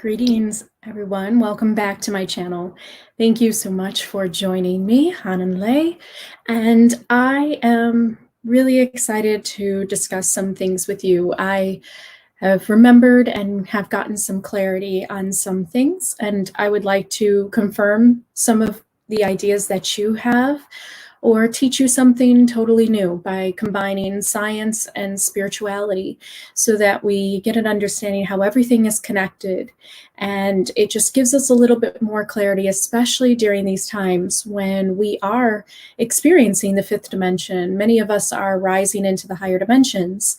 Greetings, everyone. Welcome back to my channel. Thank you so much for joining me, Han and Lei. And I am really excited to discuss some things with you. I have remembered and have gotten some clarity on some things, and I would like to confirm some of the ideas that you have or teach you something totally new by combining science and spirituality so that we get an understanding how everything is connected. And it just gives us a little bit more clarity, especially during these times when we are experiencing the fifth dimension. Many of us are rising into the higher dimensions.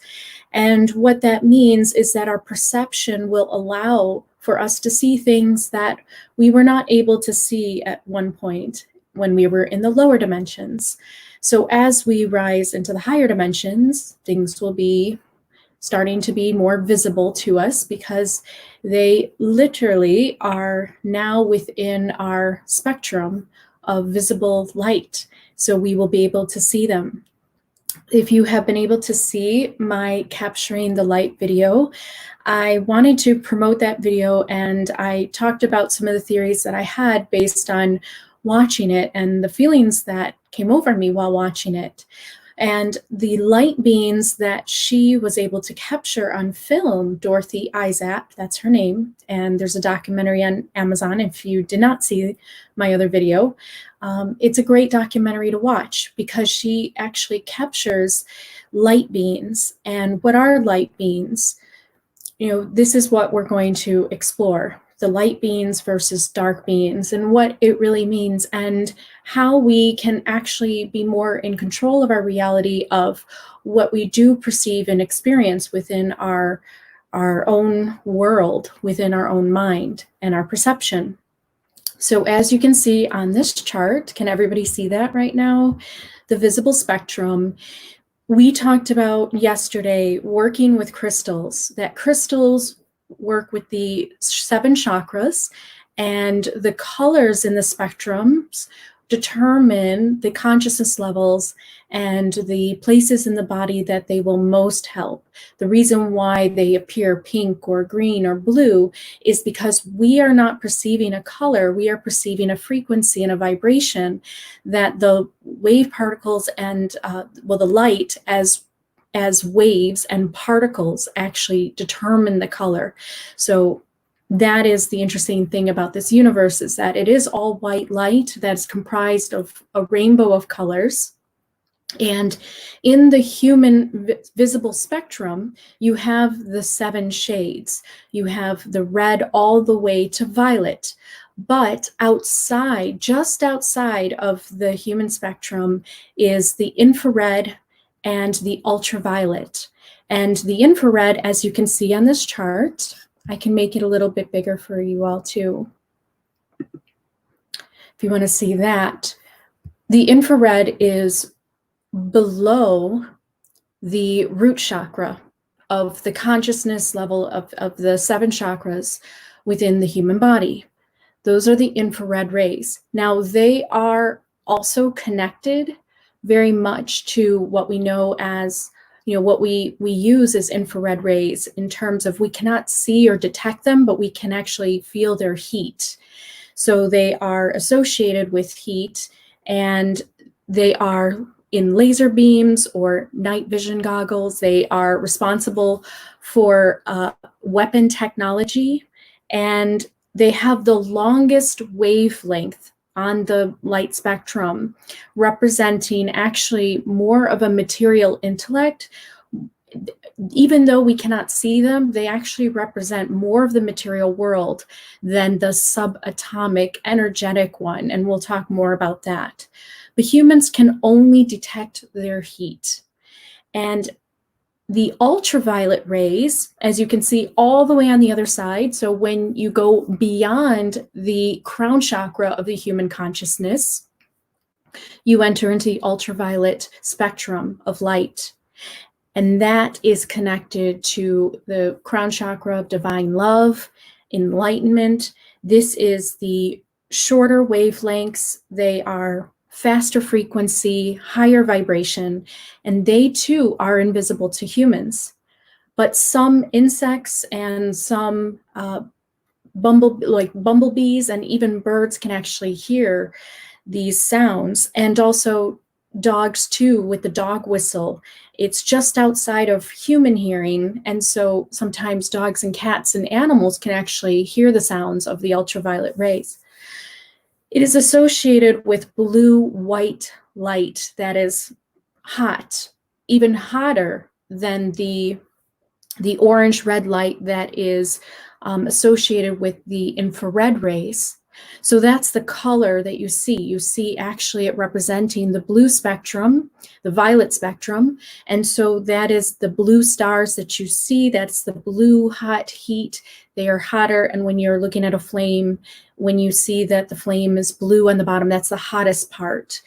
And what that means is that our perception will allow for us to see things that we were not able to see at one point when we were in the lower dimensions. So as we rise into the higher dimensions, things will be starting to be more visible to us because they literally are now within our spectrum of visible light. So we will be able to see them. If you have been able to see my Capturing the Light video, I wanted to promote that video, and I talked about some of the theories that I had based on watching it and the feelings that came over me while watching it. And the light beings that she was able to capture on film, Dorothy Izap, that's her name, and there's a documentary on Amazon if you did not see my other video. It's a great documentary to watch because she actually captures light beings. And what are light beings? This is what we're going to explore. The light beings versus dark beings and what it really means and how we can actually be more in control of our reality of what we do perceive and experience within our own world, within our own mind and our perception. So as you can see on this chart, can everybody see that right now? The visible spectrum. We talked about yesterday working with crystals, that crystals work with the 7 chakras, and the colors in the spectrums determine the consciousness levels and the places in the body that they will most help. The reason why they appear pink or green or blue is because we are not perceiving a color, we are perceiving a frequency and a vibration that the wave particles and the light as waves and particles actually determine the color. So that is the interesting thing about this universe, is that it is all white light that's comprised of a rainbow of colors. And in the human visible spectrum, you have the 7 shades. You have the red all the way to violet. But outside, just outside of the human spectrum, is the infrared and the ultraviolet. And the infrared, as you can see on this chart, I can make it a little bit bigger for you all too. If you want to see that, the infrared is below the root chakra of the consciousness level of the 7 chakras within the human body. Those are the infrared rays. Now, they are also connected very much to what we know as, what we use as infrared rays in terms of we cannot see or detect them, but we can actually feel their heat. So they are associated with heat, and they are in laser beams or night vision goggles. They are responsible for weapon technology, and they have the longest wavelength on the light spectrum, representing actually more of a material intellect. Even though we cannot see them, they actually represent more of the material world than the subatomic energetic one, and we'll talk more about that. But humans can only detect their heat. And the ultraviolet rays, as you can see all the way on the other side, so when you go beyond the crown chakra of the human consciousness, you enter into the ultraviolet spectrum of light. And that is connected to the crown chakra of divine love, enlightenment. This is the shorter wavelengths. They are faster frequency, higher vibration, and they too are invisible to humans. But some insects and some bumblebees and even birds can actually hear these sounds, and also dogs too, with the dog whistle. It's just outside of human hearing, and so sometimes dogs and cats and animals can actually hear the sounds of the ultraviolet rays. It is associated with blue-white light that is hot, even hotter than the orange-red light that is associated with the infrared rays. So that's the color that you see. You see actually it representing the blue spectrum, the violet spectrum. And so that is the blue stars that you see. That's the blue hot heat. They are hotter. And when you're looking at a flame, when you see that the flame is blue on the bottom, that's the hottest part.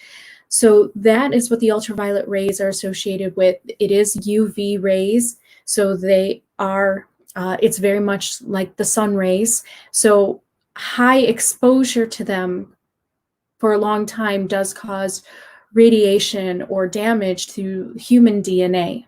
So that is what the ultraviolet rays are associated with. It is UV rays. So they are, it's very much like the sun rays. So high exposure to them for a long time does cause radiation or damage to human DNA.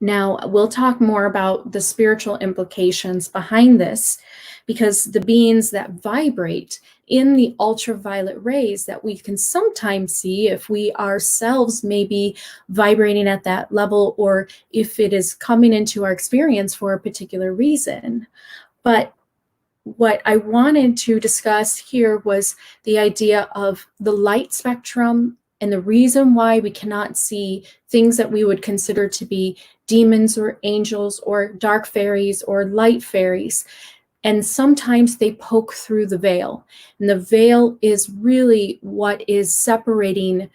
Now, we'll talk more about the spiritual implications behind this, because the beings that vibrate in the ultraviolet rays that we can sometimes see if we ourselves may be vibrating at that level, or if it is coming into our experience for a particular reason. But what I wanted to discuss here was the idea of the light spectrum and the reason why we cannot see things that we would consider to be demons or angels or dark fairies or light fairies. And sometimes they poke through the veil. And the veil is really what is separating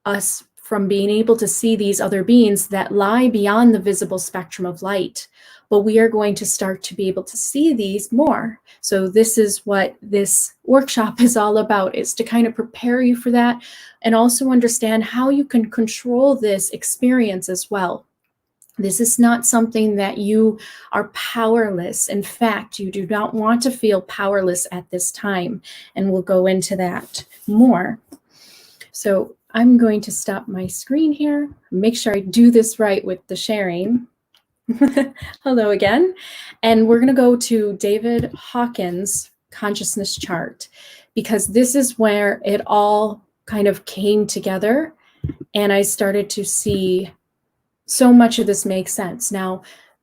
us from being able to see these other beings that lie beyond the visible spectrum of light. But we are going to start to be able to see these more. So this is what this workshop is all about, is to kind of prepare you for that and also understand how you can control this experience as well. This is not something that you are powerless. In fact, you do not want to feel powerless at this time. And we'll go into that more. So I'm going to stop my screen here, make sure I do this right with the sharing. Hello again. And we're going to go to David Hawkins' consciousness chart, because this is where it all kind of came together. And I started to see so much of this makes sense. Now,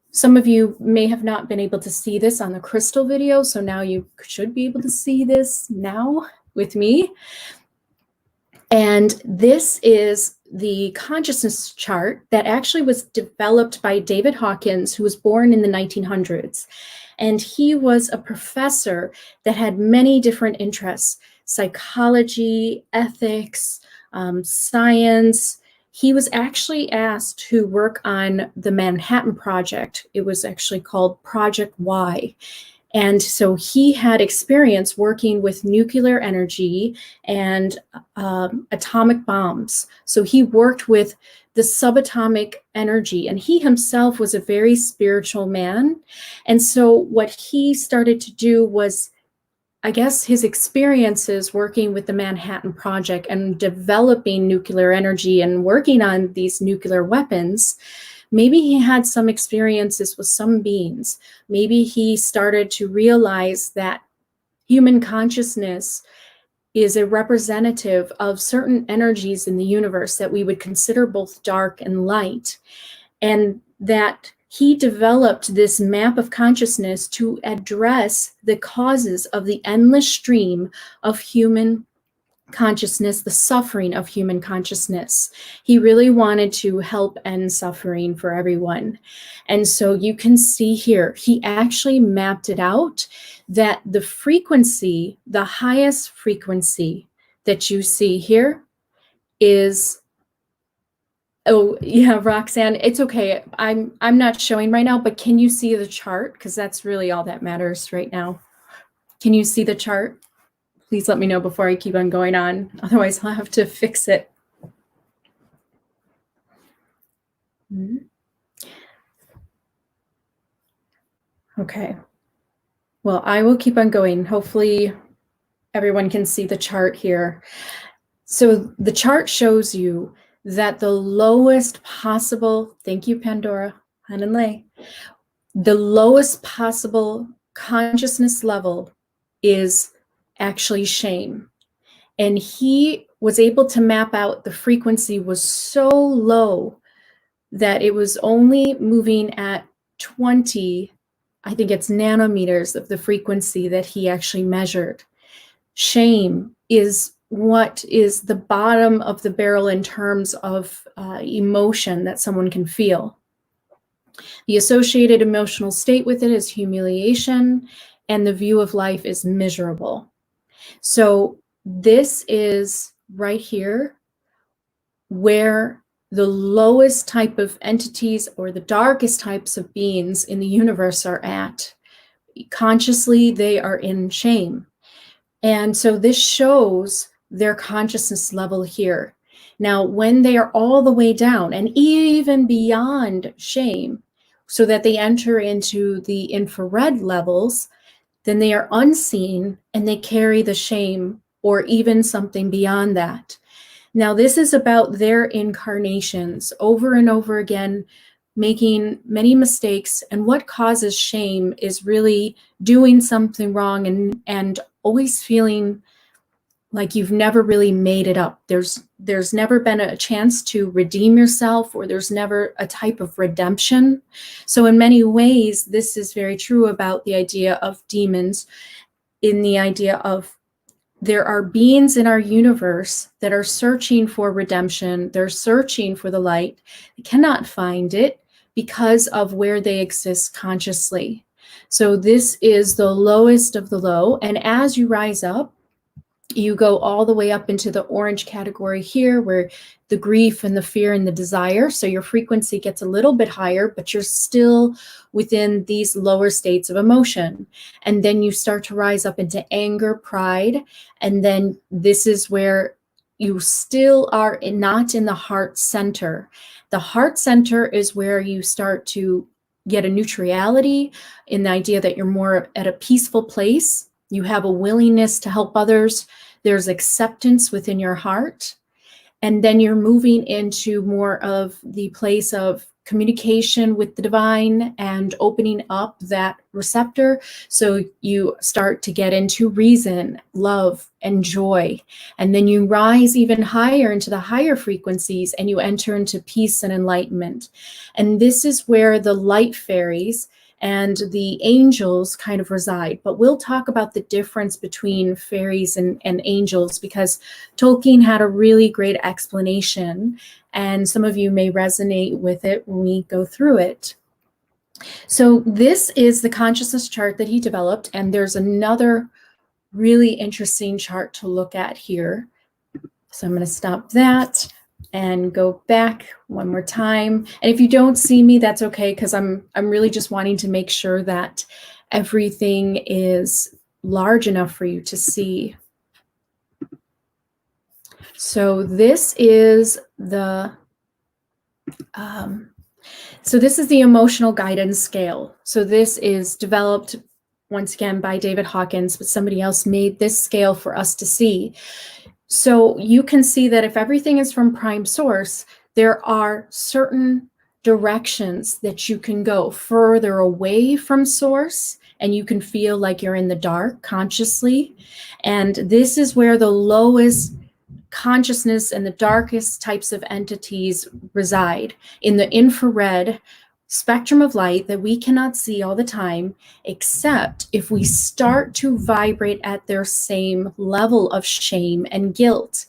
some of you may have not been able to see this on the crystal video, so now you should be able to see this now with me. And this is the consciousness chart that actually was developed by David Hawkins, who was born in the 1900s. And he was a professor that had many different interests: psychology, ethics, science. He was actually asked to work on the Manhattan Project. It was actually called Project Y. And so he had experience working with nuclear energy and atomic bombs. So he worked with the subatomic energy, and he himself was a very spiritual man. And so what he started to do was, I guess, his experiences working with the Manhattan Project and developing nuclear energy and working on these nuclear weapons. Maybe he had some experiences with some beings. Maybe he started to realize that human consciousness is a representative of certain energies in the universe that we would consider both dark and light, and that he developed this map of consciousness to address the causes of the endless stream of human consciousness, the suffering of human consciousness. He really wanted to help end suffering for everyone. And so you can see here, he actually mapped it out that the frequency, the highest frequency that you see here is, oh yeah, Roxanne, it's okay. I'm not showing right now, but can you see the chart? Because that's really all that matters right now. Can you see the chart? Please let me know before I keep on going on. Otherwise, I'll have to fix it. Okay. Well, I will keep on going. Hopefully, everyone can see the chart here. So the chart shows you that the lowest possible, thank you, Pandora, Han and Lei, the lowest possible consciousness level is actually shame. And he was able to map out the frequency was so low that it was only moving at 20, I think it's nanometers of the frequency that he actually measured. Shame is what is the bottom of the barrel in terms of emotion that someone can feel. The associated emotional state with it is humiliation, and the view of life is miserable. So this is right here where the lowest type of entities or the darkest types of beings in the universe are at. Consciously, they are in shame. And so this shows their consciousness level here. Now, when they are all the way down and even beyond shame, so that they enter into the infrared levels, then they are unseen and they carry the shame or even something beyond that. Now, this is about their incarnations over and over again, making many mistakes. And what causes shame is really doing something wrong and always feeling like you've never really made it up. There's never been a chance to redeem yourself, or there's never a type of redemption. So in many ways, this is very true about the idea of demons, in the idea of there are beings in our universe that are searching for redemption. They're searching for the light. They cannot find it because of where they exist consciously. So this is the lowest of the low. And as you rise up, you go all the way up into the orange category here, where the grief and the fear and the desire. So your frequency gets a little bit higher, but you're still within these lower states of emotion. And then you start to rise up into anger, pride. And then this is where you still are not in the heart center. The heart center is where you start to get a neutrality in the idea that you're more at a peaceful place. You have a willingness to help others. There's acceptance within your heart. And then you're moving into more of the place of communication with the divine and opening up that receptor. So you start to get into reason, love, and joy. And then you rise even higher into the higher frequencies and you enter into peace and enlightenment. And this is where the light fairies and the angels kind of reside. But we'll talk about the difference between fairies and angels, because Tolkien had a really great explanation, and some of you may resonate with it when we go through it. So this is the consciousness chart that he developed, and there's another really interesting chart to look at here. So I'm going to stop that and go back one more time. And if you don't see me, that's okay, because I'm really just wanting to make sure that everything is large enough for you to see. So this is the emotional guidance scale. So this is developed once again by David Hawkins, but somebody else made this scale for us to see. So you can see that if everything is from prime source, there are certain directions that you can go further away from source, and you can feel like you're in the dark consciously. And this is where the lowest consciousness and the darkest types of entities reside, in the infrared spectrum of light that we cannot see all the time, except if we start to vibrate at their same level of shame and guilt.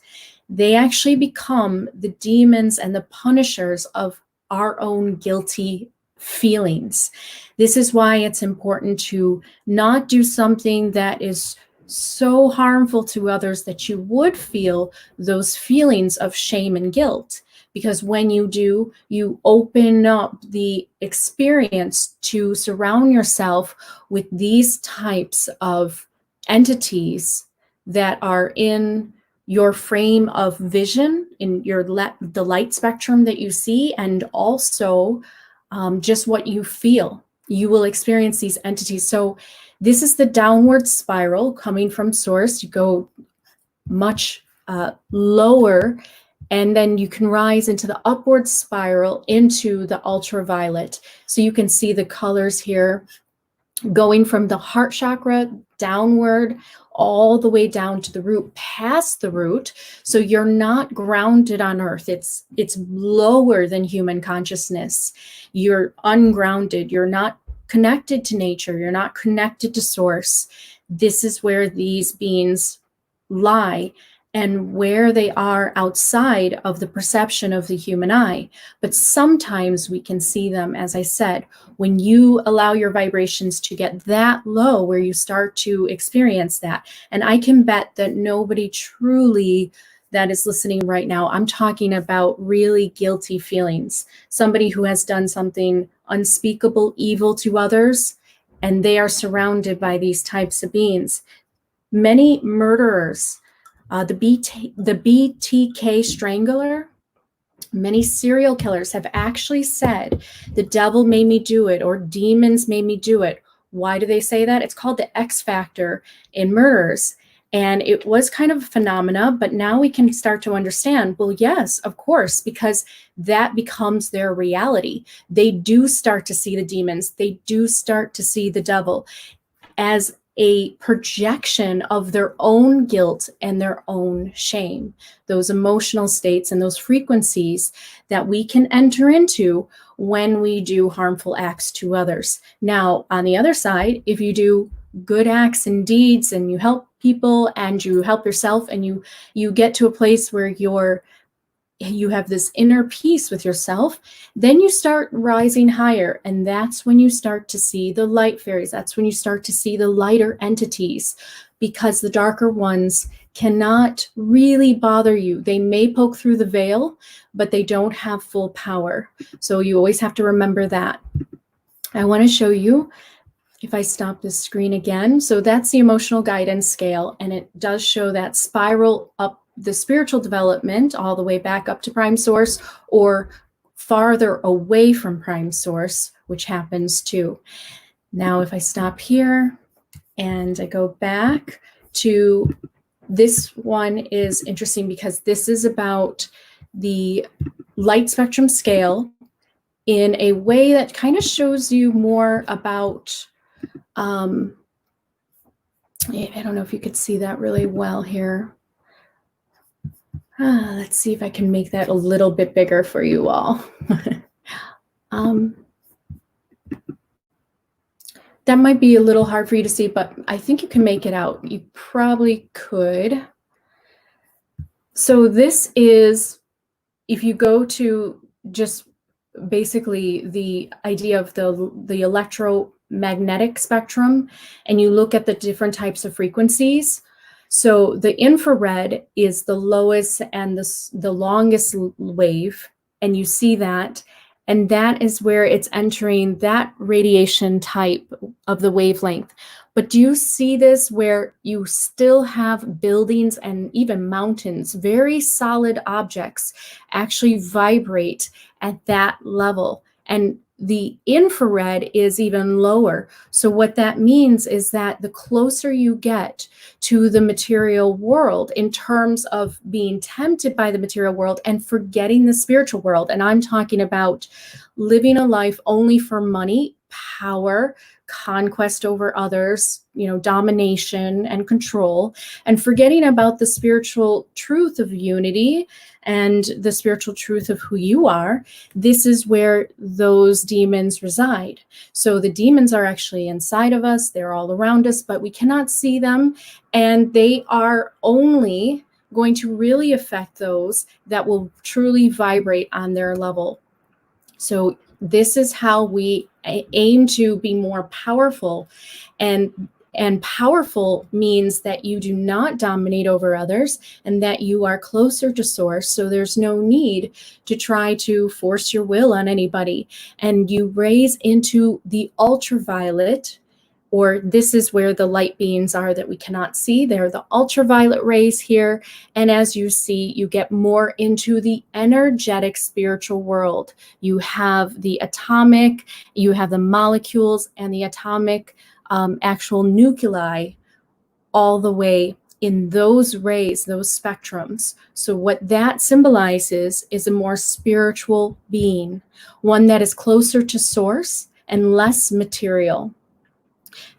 They actually become the demons and the punishers of our own guilty feelings. This is why it's important to not do something that is so harmful to others that you would feel those feelings of shame and guilt. Because when you do, you open up the experience to surround yourself with these types of entities that are in your frame of vision, in the light spectrum that you see, and also just what you feel. You will experience these entities. So this is the downward spiral coming from source. You go much lower, and then you can rise into the upward spiral into the ultraviolet. So you can see the colors here. going from the heart chakra downward all the way down to the root, past the root. So you're not grounded on earth. It's lower than human consciousness. You're ungrounded. You're not connected to nature. You're not connected to source. This is where these beings lie and where they are outside of the perception of the human eye. But sometimes we can see them, as I said, when you allow your vibrations to get that low, where you start to experience that. And I can bet that nobody truly that is listening right now, I'm talking about really guilty feelings. Somebody who has done something unspeakable evil to others, and they are surrounded by these types of beings. Many murderers, the BTK strangler, many serial killers have actually said, the devil made me do it, or demons made me do it. Why do they say that? It's called the X factor in murders. And it was kind of a phenomena, but now we can start to understand, well, yes, of course, because that becomes their reality. They do start to see the demons. They do start to see the devil as a projection of their own guilt and their own shame, those emotional states and those frequencies that we can enter into when we do harmful acts to others. Now, on the other side, if you do good acts and deeds and you help people and you help yourself and you get to a place where you have this inner peace with yourself, then you start rising higher. And that's when you start to see the light fairies. That's when you start to see the lighter entities, because the darker ones cannot really bother you. They may poke through the veil, but they don't have full power. So you always have to remember that. I want to show you, if I stop this screen again. So that's the emotional guidance scale, and it does show that spiral up the spiritual development all the way back up to prime source, or farther away from prime source, which happens too. Now, if I stop here and I go back to this one, is interesting because this is about the light spectrum scale in a way that kind of shows you more about, I don't know if you could see that really well here. Let's see if I can make that a little bit bigger for you all. That might be a little hard for you to see, but I think you can make it out. You probably could. So this is, if you go to just basically the idea of the electromagnetic spectrum, and you look at the different types of frequencies. So the infrared is the lowest and the longest wave, and you see that, and that is where it's entering that radiation type of the wavelength. But do you see this, where you still have buildings and even mountains, very solid objects, actually vibrate at that level? And the infrared is even lower. So what that means is that the closer you get to the material world, in terms of being tempted by the material world and forgetting the spiritual world, and I'm talking about living a life only for money, power, conquest over others, domination and control, and forgetting about the spiritual truth of unity and the spiritual truth of who you are, this is where those demons reside. So the demons are actually inside of us. They're all around us, but we cannot see them. And they are only going to really affect those that will truly vibrate on their level. So this is how we aim to be more powerful. And powerful means that you do not dominate over others, and that you are closer to source. So there's no need to try to force your will on anybody. And you raise into the ultraviolet, or this is where the light beings are that we cannot see. They're the ultraviolet rays here. And as you see, you get more into the energetic spiritual world. You have the atomic, you have the molecules and the atomic actual nuclei all the way in those rays, those spectrums. So what that symbolizes is a more spiritual being, one that is closer to source and less material.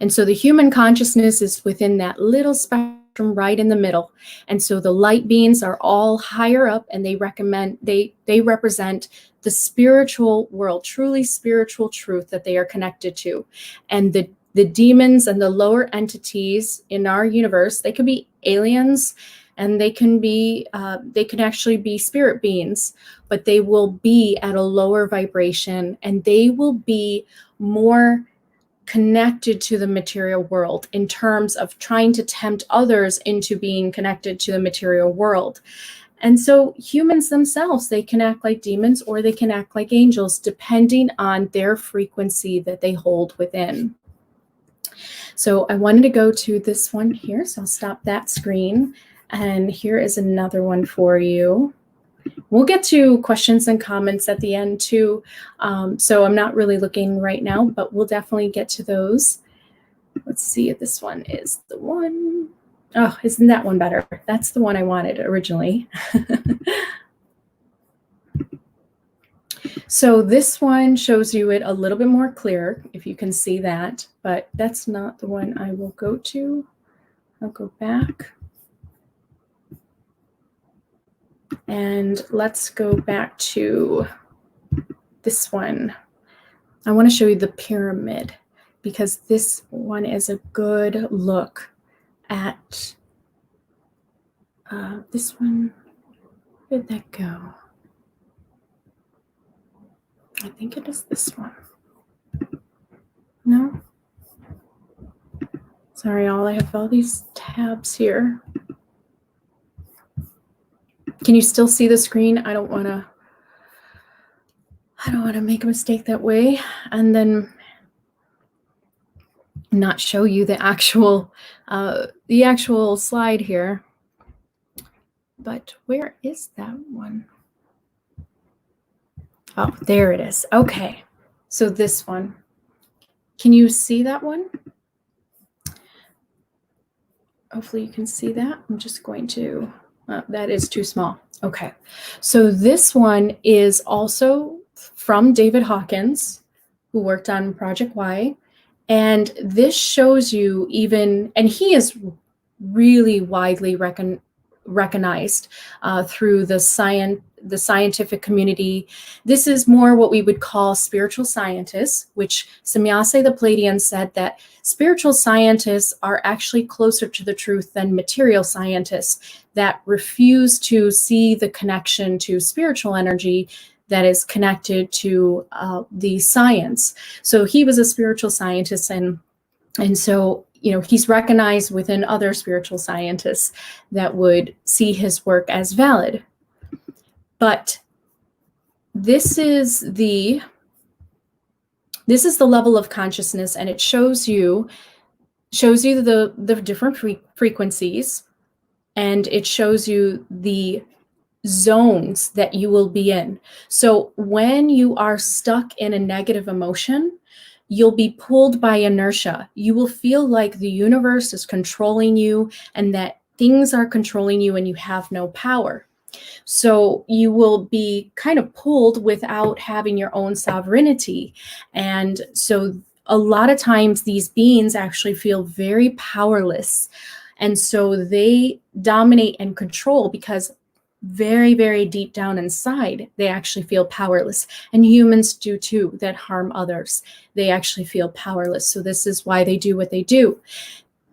And so the human consciousness is within that little spectrum right in the middle. And so the light beings are all higher up, and they represent the spiritual world, truly spiritual truth that they are connected to. And the demons and the lower entities in our universe, they could be aliens, and they can actually be spirit beings, but they will be at a lower vibration, and they will be more connected to the material world in terms of trying to tempt others into being connected to the material world. And so humans themselves, they can act like demons or they can act like angels, depending on their frequency that they hold within. So I wanted to go to this one here, so I'll stop that screen. And here is another one for you. We'll get to questions and comments at the end too. So I'm not really looking right now, but we'll definitely get to those. Let's see if this one is the one. Oh, isn't that one better? That's the one I wanted originally. So this one shows you it a little bit more clear, if you can see that, but that's not the one I will go to. I'll go back. And let's go back to this one. I want to show you the pyramid, because this one is a good look at this one. Where did that go? I think it is this one. No? Sorry, I have all these tabs here. Can you still see the screen? I don't want to make a mistake that way and then not show you the actual slide here. But where is that one? Oh, there it is. Okay, so this one. Can you see that one? Hopefully you can see that. I'm just going to, that is too small. Okay, so this one is also from David Hawkins, who worked on Project Y. And this shows you even, and he is really widely recognized through the scientific community. This is more what we would call spiritual scientists, which Semyase the Palladian said that spiritual scientists are actually closer to the truth than material scientists that refuse to see the connection to spiritual energy that is connected to the science. So he was a spiritual scientist, and so, you know, he's recognized within other spiritual scientists that would see his work as valid. But this is the level of consciousness, and it shows you the different frequencies, and it shows you the zones that you will be in. So when you are stuck in a negative emotion, you'll be pulled by inertia. You will feel like the universe is controlling you and that things are controlling you and you have no power. So you will be kind of pulled without having your own sovereignty. And so a lot of times these beings actually feel very powerless. And so they dominate and control because very, very deep down inside, they actually feel powerless. And humans do too, that harm others. They actually feel powerless. So this is why they do what they do.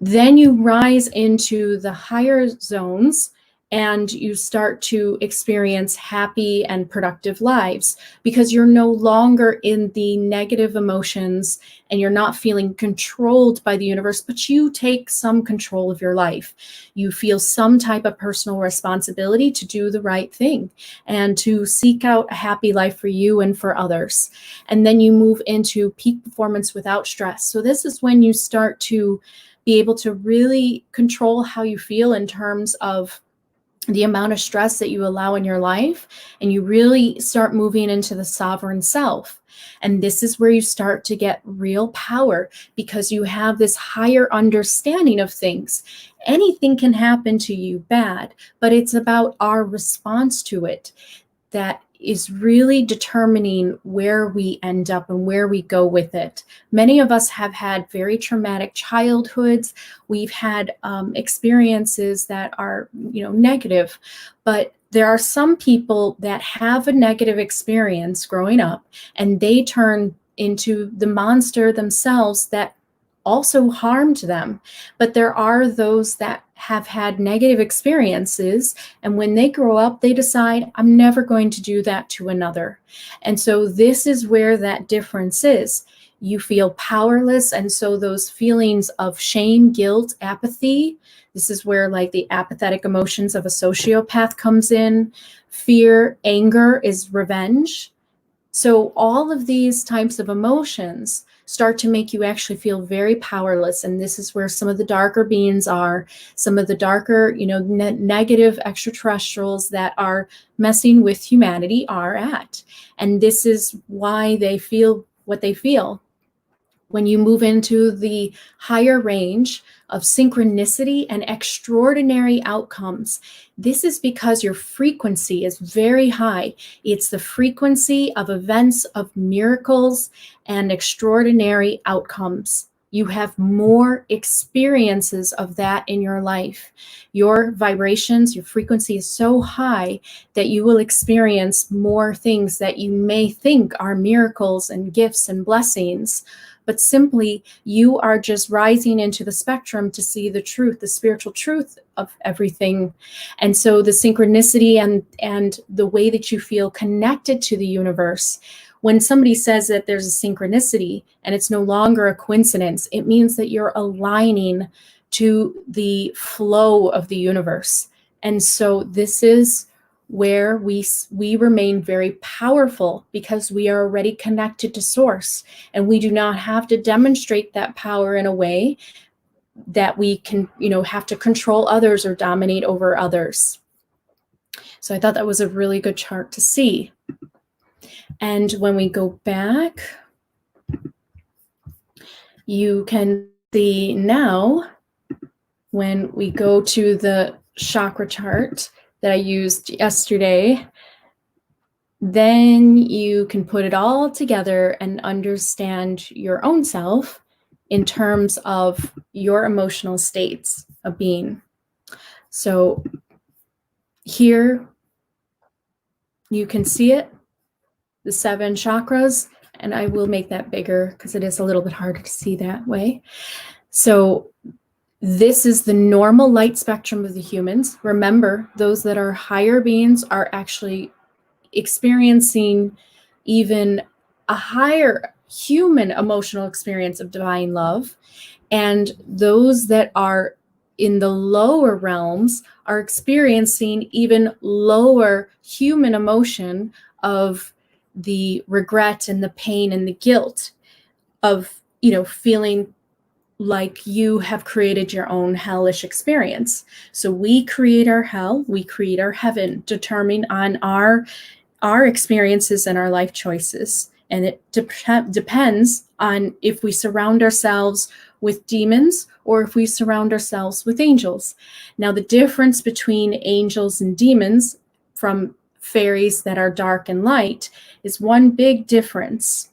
Then you rise into the higher zones and you start to experience happy and productive lives because you're no longer in the negative emotions and you're not feeling controlled by the universe, but you take some control of your life. You feel some type of personal responsibility to do the right thing and to seek out a happy life for you and for others. And then you move into peak performance without stress. So this is when you start to be able to really control how you feel in terms of the amount of stress that you allow in your life, and you really start moving into the sovereign self. And this is where you start to get real power because you have this higher understanding of things. Anything can happen to you bad, but it's about our response to it. That is really determining where we end up and where we go with it. Many of us have had very traumatic childhoods. We've had experiences that are, negative, but there are some people that have a negative experience growing up and they turn into the monster themselves that also harmed them. But there are those that have had negative experiences, and when they grow up, they decide, I'm never going to do that to another. And so this is where that difference is. You feel powerless, and so those feelings of shame, guilt, apathy, this is where like the apathetic emotions of a sociopath comes in. Fear, anger is revenge. So all of these types of emotions start to make you actually feel very powerless. And this is where some of the darker beings are, some of the darker, negative extraterrestrials that are messing with humanity are at. And this is why they feel what they feel. When you move into the higher range of synchronicity and extraordinary outcomes, this is because your frequency is very high. It's the frequency of events, of miracles, and extraordinary outcomes. You have more experiences of that in your life. Your vibrations, your frequency is so high that you will experience more things that you may think are miracles and gifts and blessings. But simply you are just rising into the spectrum to see the truth, the spiritual truth of everything. And so the synchronicity and the way that you feel connected to the universe, when somebody says that there's a synchronicity and it's no longer a coincidence, it means that you're aligning to the flow of the universe. And so this is where we remain very powerful because we are already connected to source, and we do not have to demonstrate that power in a way that we can, have to control others or dominate over others. So I thought that was a really good chart to see. And when we go back, you can see now when we go to the chakra chart that I used yesterday, then you can put it all together and understand your own self in terms of your emotional states of being. So here you can see it, the 7 chakras, and I will make that bigger because it is a little bit harder to see that way. So this is the normal light spectrum of the humans. Remember, those that are higher beings are actually experiencing even a higher human emotional experience of divine love. And those that are in the lower realms are experiencing even lower human emotion of the regret and the pain and the guilt of, feeling like you have created your own hellish experience. So we create our hell, we create our heaven, determined on our experiences and our life choices. And it depends on if we surround ourselves with demons or if we surround ourselves with angels. Now, the difference between angels and demons from fairies that are dark and light is one big difference.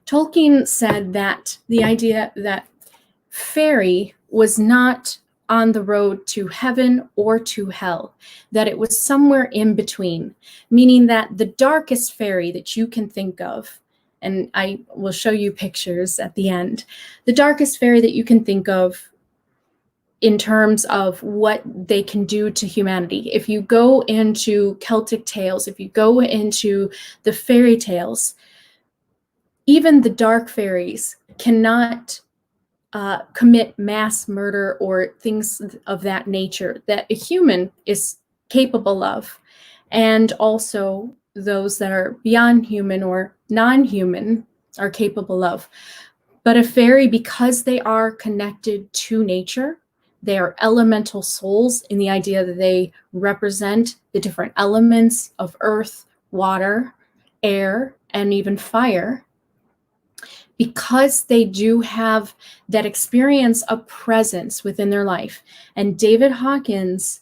Tolkien said that the idea that fairy was not on the road to heaven or to hell, that it was somewhere in between, meaning that the darkest fairy that you can think of, and I will show you pictures at the end, the darkest fairy that you can think of in terms of what they can do to humanity. If you go into Celtic tales, if you go into the fairy tales, even the dark fairies cannot commit mass murder or things of that nature that a human is capable of. And also those that are beyond human or non-human are capable of. But a fairy, because they are connected to nature, they are elemental souls in the idea that they represent the different elements of earth, water, air, and even fire. Because they do have that experience of presence within their life. And David Hawkins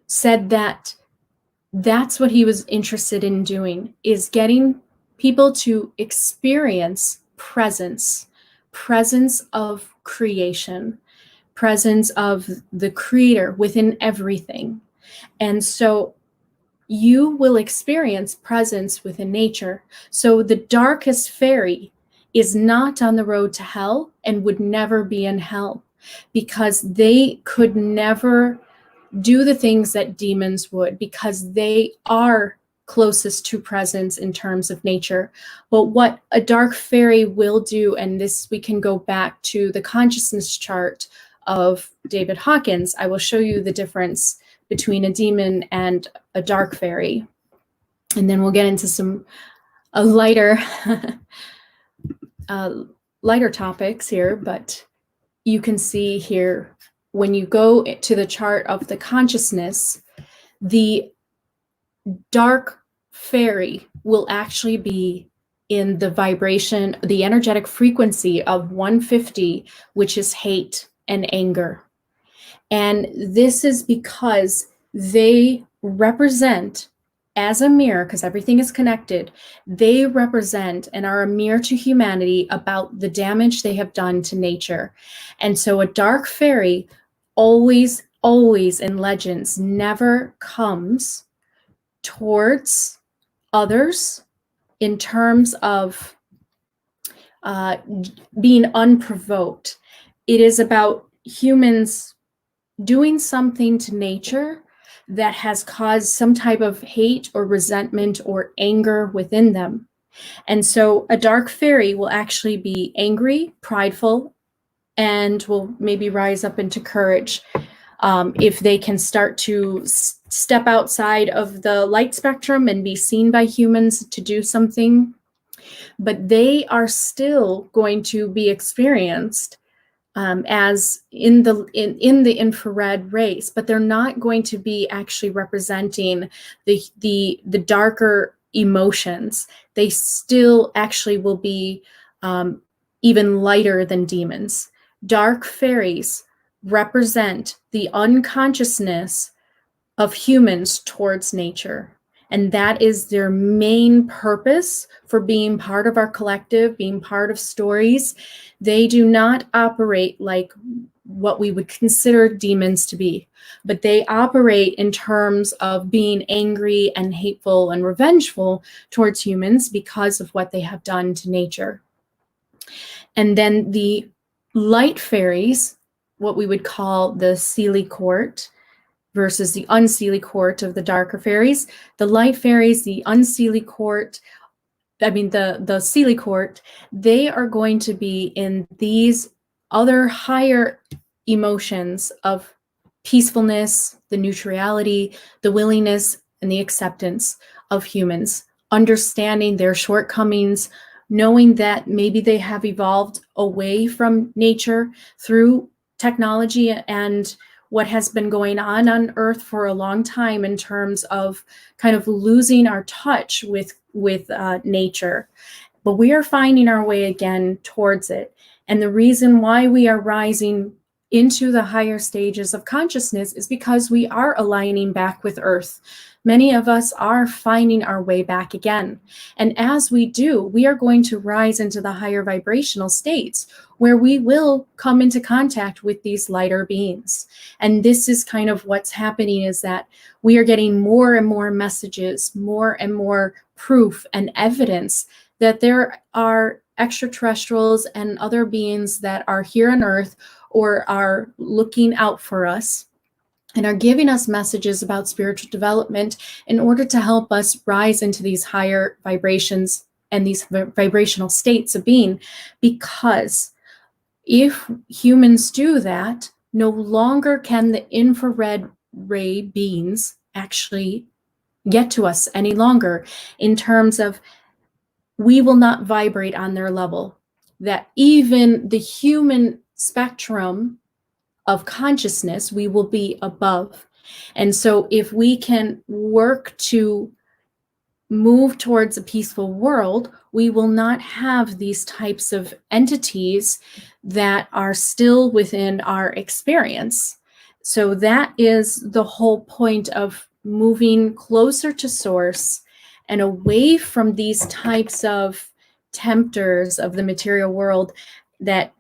said that That's what he was interested in doing, is getting people to experience presence of creation, presence of the creator within everything. And so you will experience presence within nature. So the darkest fairy is not on the road to hell and would never be in hell, because they could never do the things that demons would, because they are closest to presence in terms of nature. But what a dark fairy will do, and this we can go back to the consciousness chart of David Hawkins, I will show you the difference between a demon and a dark fairy. And then we'll get into some lighter lighter topics here, but you can see here, when you go to the chart of the consciousness, the dark fairy will actually be in the vibration, the energetic frequency of 150, which is hate and anger. And this is because they represent, as a mirror, because everything is connected, they represent and are a mirror to humanity about the damage they have done to nature. And so a dark fairy always in legends never comes towards others in terms of being unprovoked. It is about humans doing something to nature that has caused some type of hate or resentment or anger within them. And so a dark fairy will actually be angry, prideful, and will maybe rise up into courage if they can start to step outside of the light spectrum and be seen by humans to do something. But they are still going to be experienced as in the infrared rays, but they're not going to be actually representing the darker emotions. They still actually will be even lighter than demons. Dark fairies represent the unconsciousness of humans towards nature. And that is their main purpose for being part of our collective, being part of stories. They do not operate like what we would consider demons to be, but they operate in terms of being angry and hateful and revengeful towards humans because of what they have done to nature. And then the light fairies, what we would call the Seelie court, versus the unseelie court of the darker fairies. The light fairies, the unseelie court, the Seelie court, they are going to be in these other higher emotions of peacefulness, the neutrality, the willingness, and the acceptance of humans, understanding their shortcomings, knowing that maybe they have evolved away from nature through technology and what has been going on Earth for a long time in terms of kind of losing our touch with nature. But we are finding our way again towards it. And the reason why we are rising into the higher stages of consciousness is because we are aligning back with Earth. Many of us are finding our way back again. And as we do, we are going to rise into the higher vibrational states where we will come into contact with these lighter beings. And this is kind of what's happening, is that we are getting more and more messages, more and more proof and evidence that there are extraterrestrials and other beings that are here on Earth or are looking out for us and are giving us messages about spiritual development in order to help us rise into these higher vibrations and these vibrational states of being. Because if humans do that, no longer can the infrared ray beings actually get to us any longer, in terms of we will not vibrate on their level. That even the human spectrum of consciousness, we will be above. And so if we can work to move towards a peaceful world, we will not have these types of entities that are still within our experience. So that is the whole point of moving closer to source and away from these types of tempters of the material world that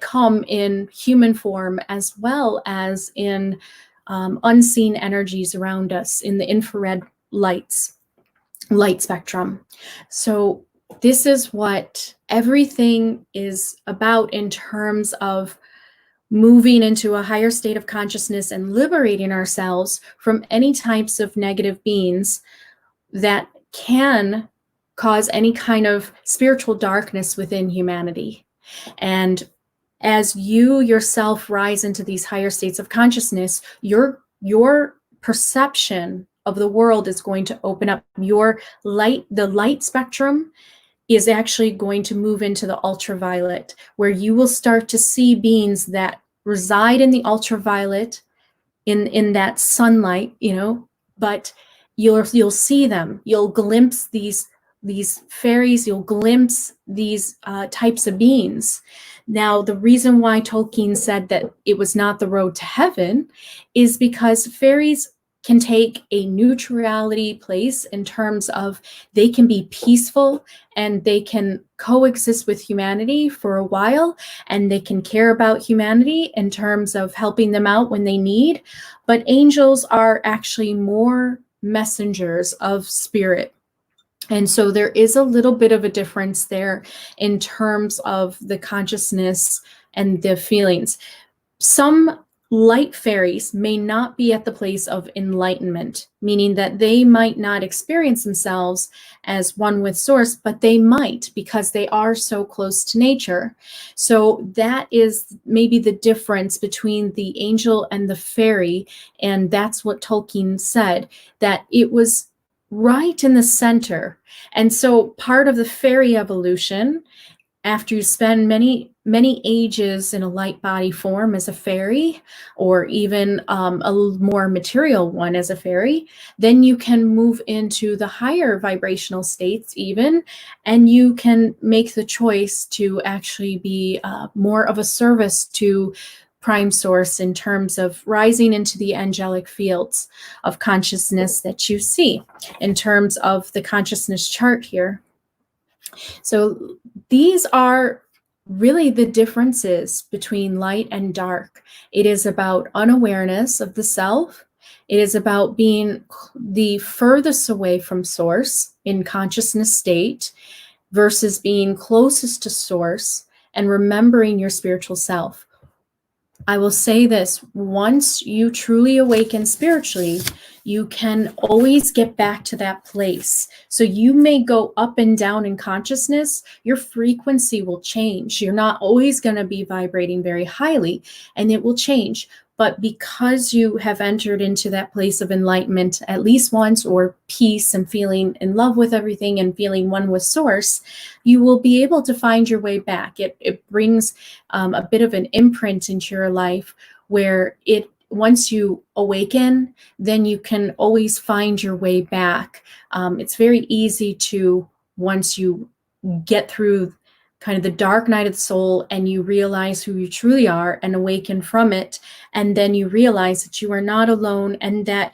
come in human form as well as in unseen energies around us in the infrared light spectrum. So this is what everything is about in terms of moving into a higher state of consciousness and liberating ourselves from any types of negative beings that can cause any kind of spiritual darkness within humanity. And as you yourself rise into these higher states of consciousness, your perception of the world is going to open up. The light spectrum is actually going to move into the ultraviolet, where you will start to see beings that reside in the ultraviolet, in that sunlight, but you'll see them. You'll glimpse these fairies. You'll glimpse these types of beings. Now, the reason why Tolkien said that it was not the road to heaven is because fairies can take a neutrality place in terms of they can be peaceful and they can coexist with humanity for a while, and they can care about humanity in terms of helping them out when they need. But angels are actually more messengers of spirit. And so there is a little bit of a difference there in terms of the consciousness and the feelings. Some light fairies may not be at the place of enlightenment, meaning that they might not experience themselves as one with source, but they might, because they are so close to nature. So that is maybe the difference between the angel and the fairy. And that's what Tolkien said, that it was right in the center. And so part of the fairy evolution, after you spend many ages in a light body form as a fairy, or even a more material one as a fairy, then you can move into the higher vibrational states even, and you can make the choice to actually be more of a service to Prime Source in terms of rising into the angelic fields of consciousness that you see in terms of the consciousness chart here. So these are really the differences between light and dark. It is about unawareness of the self. It is about being the furthest away from source in consciousness state versus being closest to source and remembering your spiritual self. I will say this, once you truly awaken spiritually, you can always get back to that place. So you may go up and down in consciousness, your frequency will change. You're not always going to be vibrating very highly, and it will change. But because you have entered into that place of enlightenment at least once, or peace and feeling in love with everything and feeling one with source, you will be able to find your way back. It brings a bit of an imprint into your life where once you awaken, then you can always find your way back. It's very easy to, once you get through kind of the dark night of the soul and you realize who you truly are and awaken from it, and then you realize that you are not alone, and that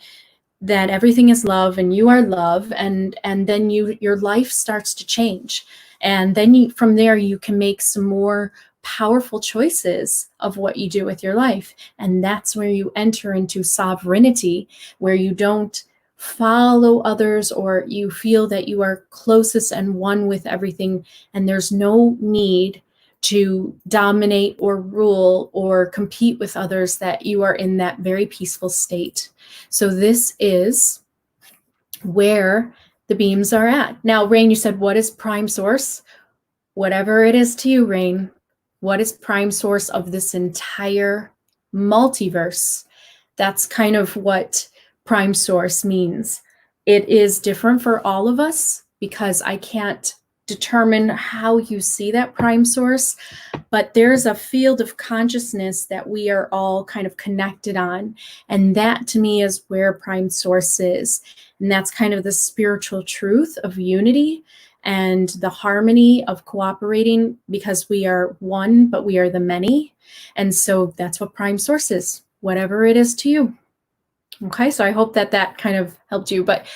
everything is love and you are love, and then your life starts to change, and then from there you can make some more powerful choices of what you do with your life. And that's where you enter into sovereignty, where you don't follow others, or you feel that you are closest and one with everything, and there's no need to dominate or rule or compete with others, that you are in that very peaceful state. So this is where the beams are at. Now, Rain, you said, what is Prime Source? Whatever it is to you, Rain, what is Prime Source of this entire multiverse? That's kind of what Prime Source means. It is different for all of us because I can't determine how you see that Prime Source, but there's a field of consciousness that we are all kind of connected on. And that to me is where Prime Source is. And that's kind of the spiritual truth of unity and the harmony of cooperating, because we are one, but we are the many. And so that's what Prime Source is, whatever it is to you. Okay, so I hope that that kind of helped you, but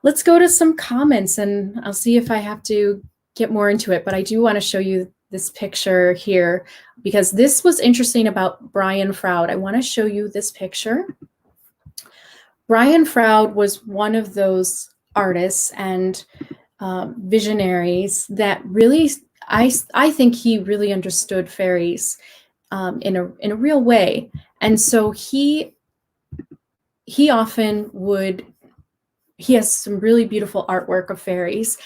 let's go to some comments and I'll see if I have to get more into it, but I do want to show you this picture here because this was interesting about Brian Froud. I want to show you this picture. Brian Froud was one of those artists and visionaries that really, I think he really understood fairies in a real way. And so he often would, he has some really beautiful artwork of fairies.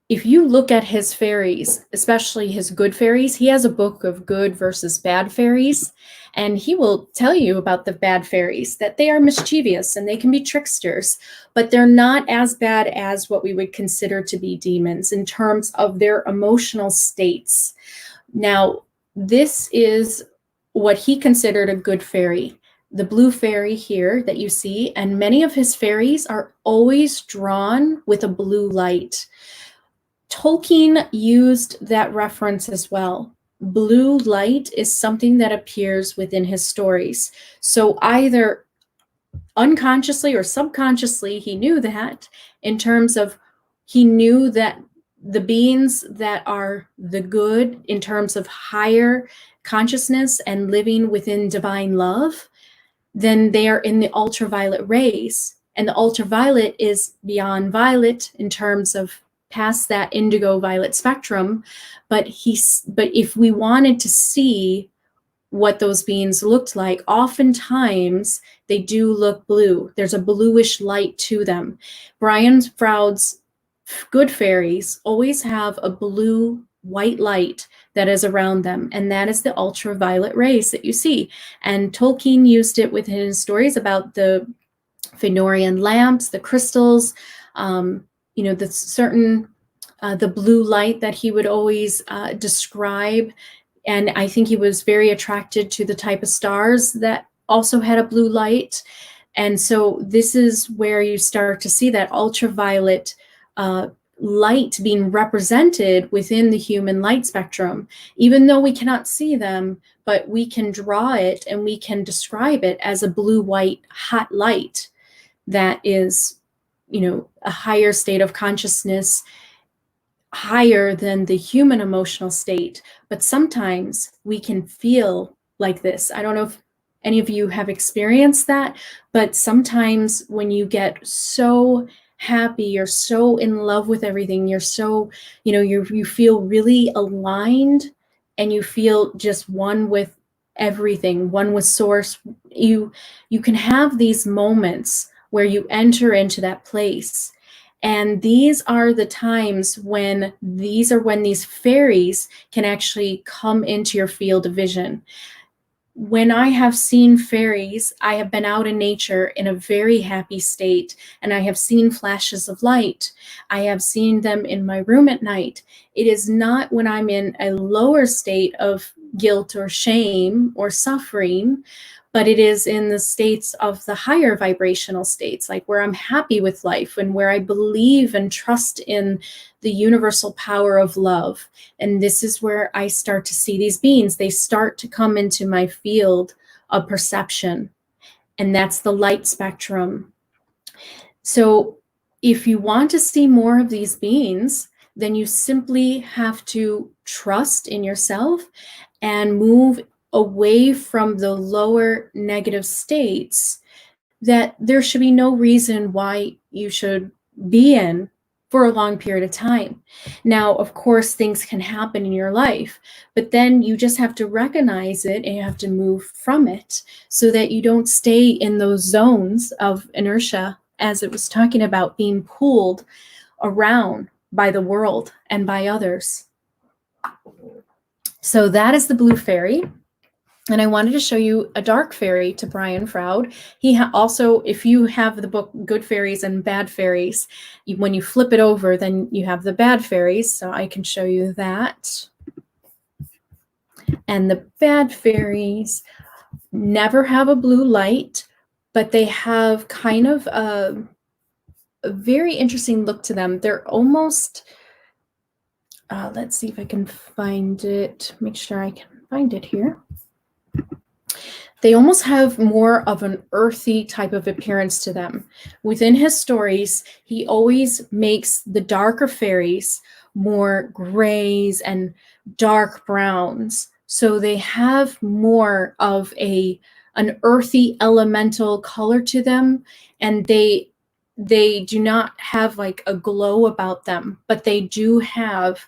If you look at his fairies, especially his good fairies, he has a book of good versus bad fairies. And he will tell you about the bad fairies, that they are mischievous and they can be tricksters, but they're not as bad as what we would consider to be demons in terms of their emotional states. Now, this is what he considered a good fairy. The blue fairy here that you see, and many of his fairies are always drawn with a blue light. Tolkien used that reference as well. Blue light is something that appears within his stories. So either unconsciously or subconsciously, he knew that in terms of, he knew that the beings that are the good in terms of higher consciousness and living within divine love, then they are in the ultraviolet rays. And the ultraviolet is beyond violet in terms of past that indigo violet spectrum. But if we wanted to see what those beings looked like, oftentimes they do look blue. There's a bluish light to them. Brian Froud's good fairies always have a blue white light that is around them, and that is the ultraviolet rays that you see. And Tolkien used it within his stories about the Fëanorian lamps, the crystals, the certain the blue light that he would always describe. And I think he was very attracted to the type of stars that also had a blue light. And so this is where you start to see that ultraviolet light being represented within the human light spectrum, even though we cannot see them, but we can draw it and we can describe it as a blue-white hot light that is, a higher state of consciousness, higher than the human emotional state. But sometimes we can feel like this. I don't know if any of you have experienced that, but sometimes when you get so happy, you're so in love with everything, you're so, you feel really aligned and you feel just one with everything, one with source. You can have these moments where you enter into that place. And these are the times when these fairies can actually come into your field of vision. When I have seen fairies, I have been out in nature in a very happy state, and I have seen flashes of light. I have seen them in my room at night. It is not when I'm in a lower state of guilt or shame or suffering, but it is in the states of the higher vibrational states, like where I'm happy with life and where I believe and trust in the universal power of love. And this is where I start to see these beings. They start to come into my field of perception, and that's the light spectrum. So if you want to see more of these beings, then you simply have to trust in yourself and move away from the lower negative states that there should be no reason why you should be in for a long period of time. Now, of course, things can happen in your life, but then you just have to recognize it and you have to move from it so that you don't stay in those zones of inertia, as it was talking about, being pulled around by the world and by others. So that is the blue fairy. And I wanted to show you a dark fairy to Brian Froud. He also, if you have the book Good Fairies and Bad Fairies, when you flip it over, then you have the bad fairies. So I can show you that. And the bad fairies never have a blue light, but they have kind of a very interesting look to them. They're almost, let's see if I can find it, make sure I can find it here. they almost have more of an earthy type of appearance to them. Within his stories, he always makes the darker fairies more grays and dark browns. So they have more of an earthy elemental color to them, and they do not have like a glow about them, but they do have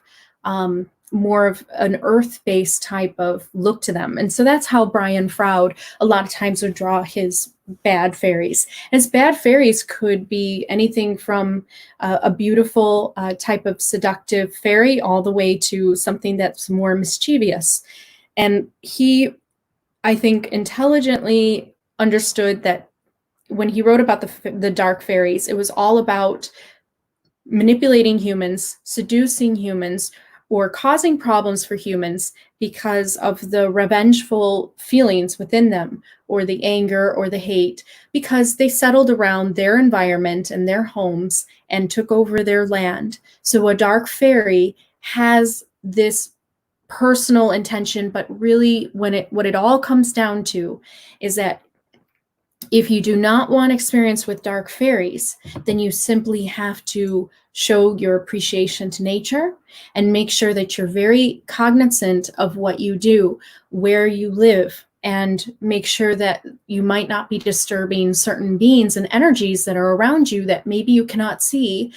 more of an earth-based type of look to them. And so that's how Brian Froud a lot of times would draw his bad fairies. His bad fairies could be anything from a beautiful type of seductive fairy all the way to something that's more mischievous. And he, I think, intelligently understood that when he wrote about the dark fairies, it was all about manipulating humans, seducing humans, or causing problems for humans because of the revengeful feelings within them, or the anger or the hate, because they settled around their environment and their homes and took over their land. So a dark fairy has this personal intention, but really what it all comes down to is that if you do not want experience with dark fairies, then you simply have to show your appreciation to nature and make sure that you're very cognizant of what you do, where you live, and make sure that you might not be disturbing certain beings and energies that are around you that maybe you cannot see,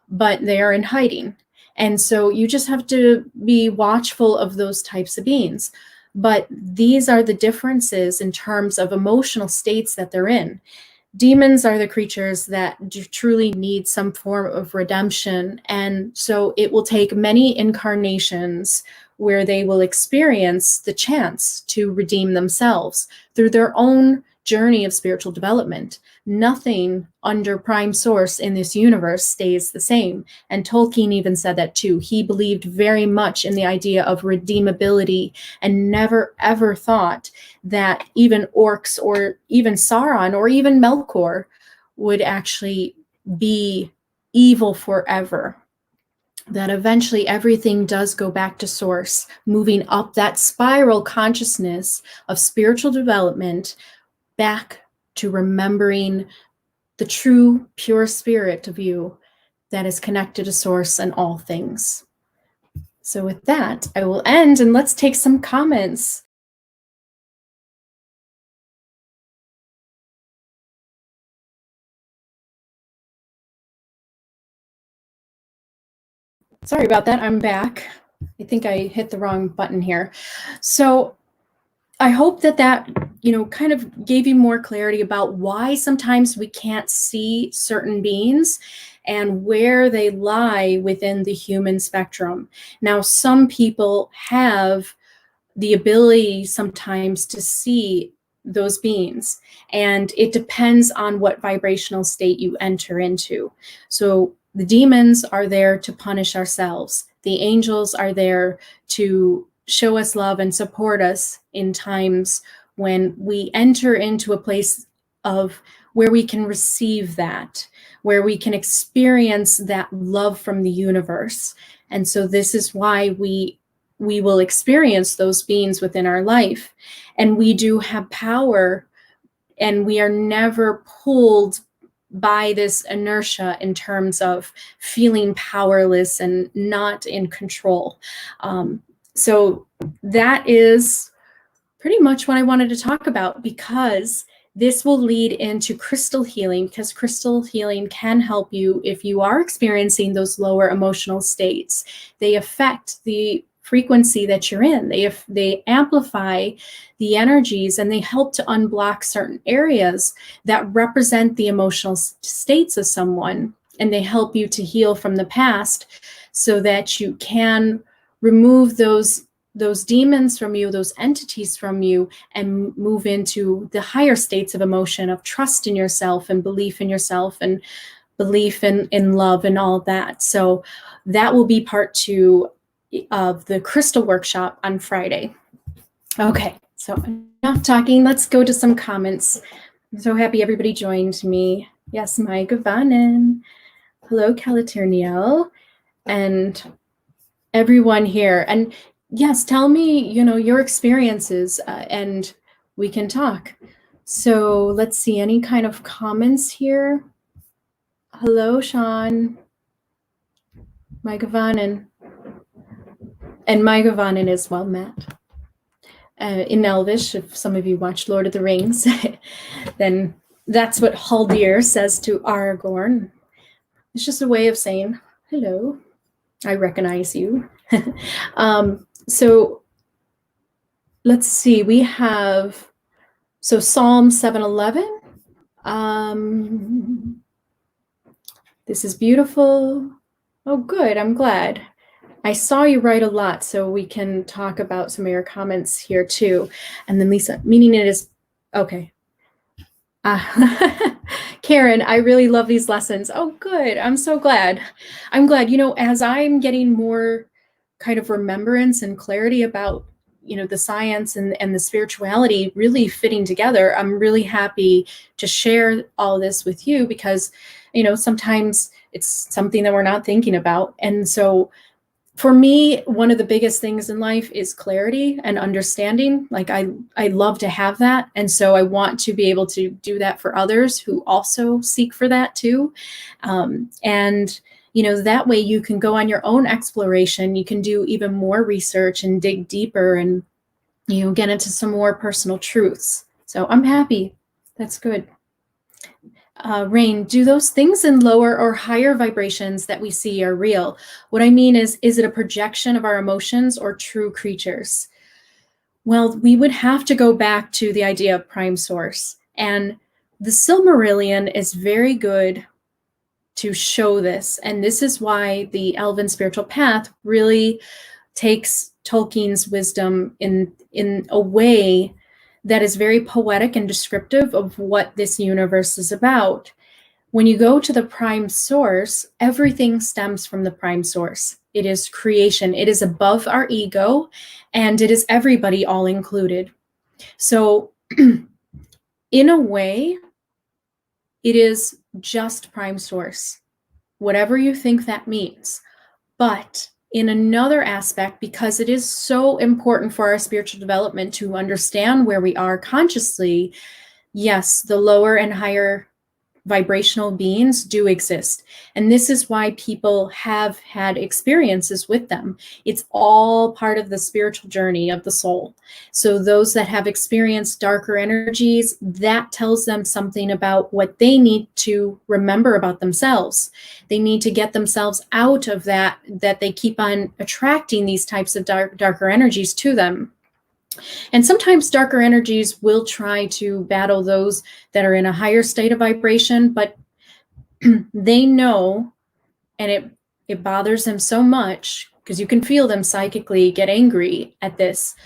but they are in hiding. And so you just have to be watchful of those types of beings. But these are the differences in terms of emotional states that they're in. Demons are the creatures that truly need some form of redemption. And so it will take many incarnations where they will experience the chance to redeem themselves through their own journey of spiritual development. Nothing under prime source in this universe stays the same. And Tolkien even said that too. He believed very much in the idea of redeemability and never ever thought that even orcs or even Sauron or even Melkor would actually be evil forever. That eventually everything does go back to source, moving up that spiral consciousness of spiritual development back to remembering the true, pure spirit of you that is connected to source and all things. So with that, I will end, and let's take some comments. Sorry about that, I'm back. I think I hit the wrong button here. So I hope that kind of gave you more clarity about why sometimes we can't see certain beings and where they lie within the human spectrum. Now, some people have the ability sometimes to see those beings, and it depends on what vibrational state you enter into. So the demons are there to punish ourselves. The angels are there to show us love and support us in times when we enter into a place of where we can receive that, where we can experience that love from the universe. And so this is why we will experience those beings within our life. And we do have power, and we are never pulled by this inertia in terms of feeling powerless and not in control. So that is pretty much what I wanted to talk about, because this will lead into crystal healing, because crystal healing can help you if you are experiencing those lower emotional states. They affect the frequency that you're in. They amplify the energies, and they help to unblock certain areas that represent the emotional states of someone, and they help you to heal from the past so that you can remove those demons from you, those entities from you, and move into the higher states of emotion of trust in yourself and belief in yourself and belief in love and all that. So that will be part 2 of the crystal workshop on Friday. Okay, so enough talking. Let's go to some comments. I'm so happy everybody joined me. Yes, Mai Gavanen. Hello, Calaterniel. And everyone here. And yes, tell me, your experiences and we can talk. So let's see, any kind of comments here? Hello, Sean. Maigavanen. And Maigavanen as well, Matt. In Elvish, if some of you watch Lord of the Rings, then that's what Haldir says to Aragorn. It's just a way of saying, hello, I recognize you. So let's see, we have, so Psalm 711. This is beautiful. Oh, good, I'm glad. I saw you write a lot, so we can talk about some of your comments here too. And then Lisa, meaning it is, okay. Karen, I really love these lessons. Oh, good, I'm so glad. I'm glad, as I'm getting more kind of remembrance and clarity about, the science and the spirituality really fitting together, I'm really happy to share all this with you because, sometimes it's something that we're not thinking about. And so for me, one of the biggest things in life is clarity and understanding. Like I love to have that. And so I want to be able to do that for others who also seek for that too. And that way you can go on your own exploration. You can do even more research and dig deeper and, get into some more personal truths. So I'm happy. That's good. Rain, do those things in lower or higher vibrations that we see are real? What I mean is it a projection of our emotions or true creatures? Well, we would have to go back to the idea of prime source. And the Silmarillion is very good to show this. And this is why the Elven spiritual path really takes Tolkien's wisdom in a way that is very poetic and descriptive of what this universe is about. When you go to the prime source, everything stems from the prime source. It is creation. It is above our ego, and it is everybody all included. So in a way, it is just prime source, whatever you think that means. But in another aspect, because it is so important for our spiritual development to understand where we are consciously, yes, the lower and higher vibrational beings do exist. And this is why people have had experiences with them. It's all part of the spiritual journey of the soul. So those that have experienced darker energies, that tells them something about what they need to remember about themselves. They need to get themselves out of that they keep on attracting these types of darker energies to them. And sometimes darker energies will try to battle those that are in a higher state of vibration, but they know, and it bothers them so much because you can feel them psychically get angry at this,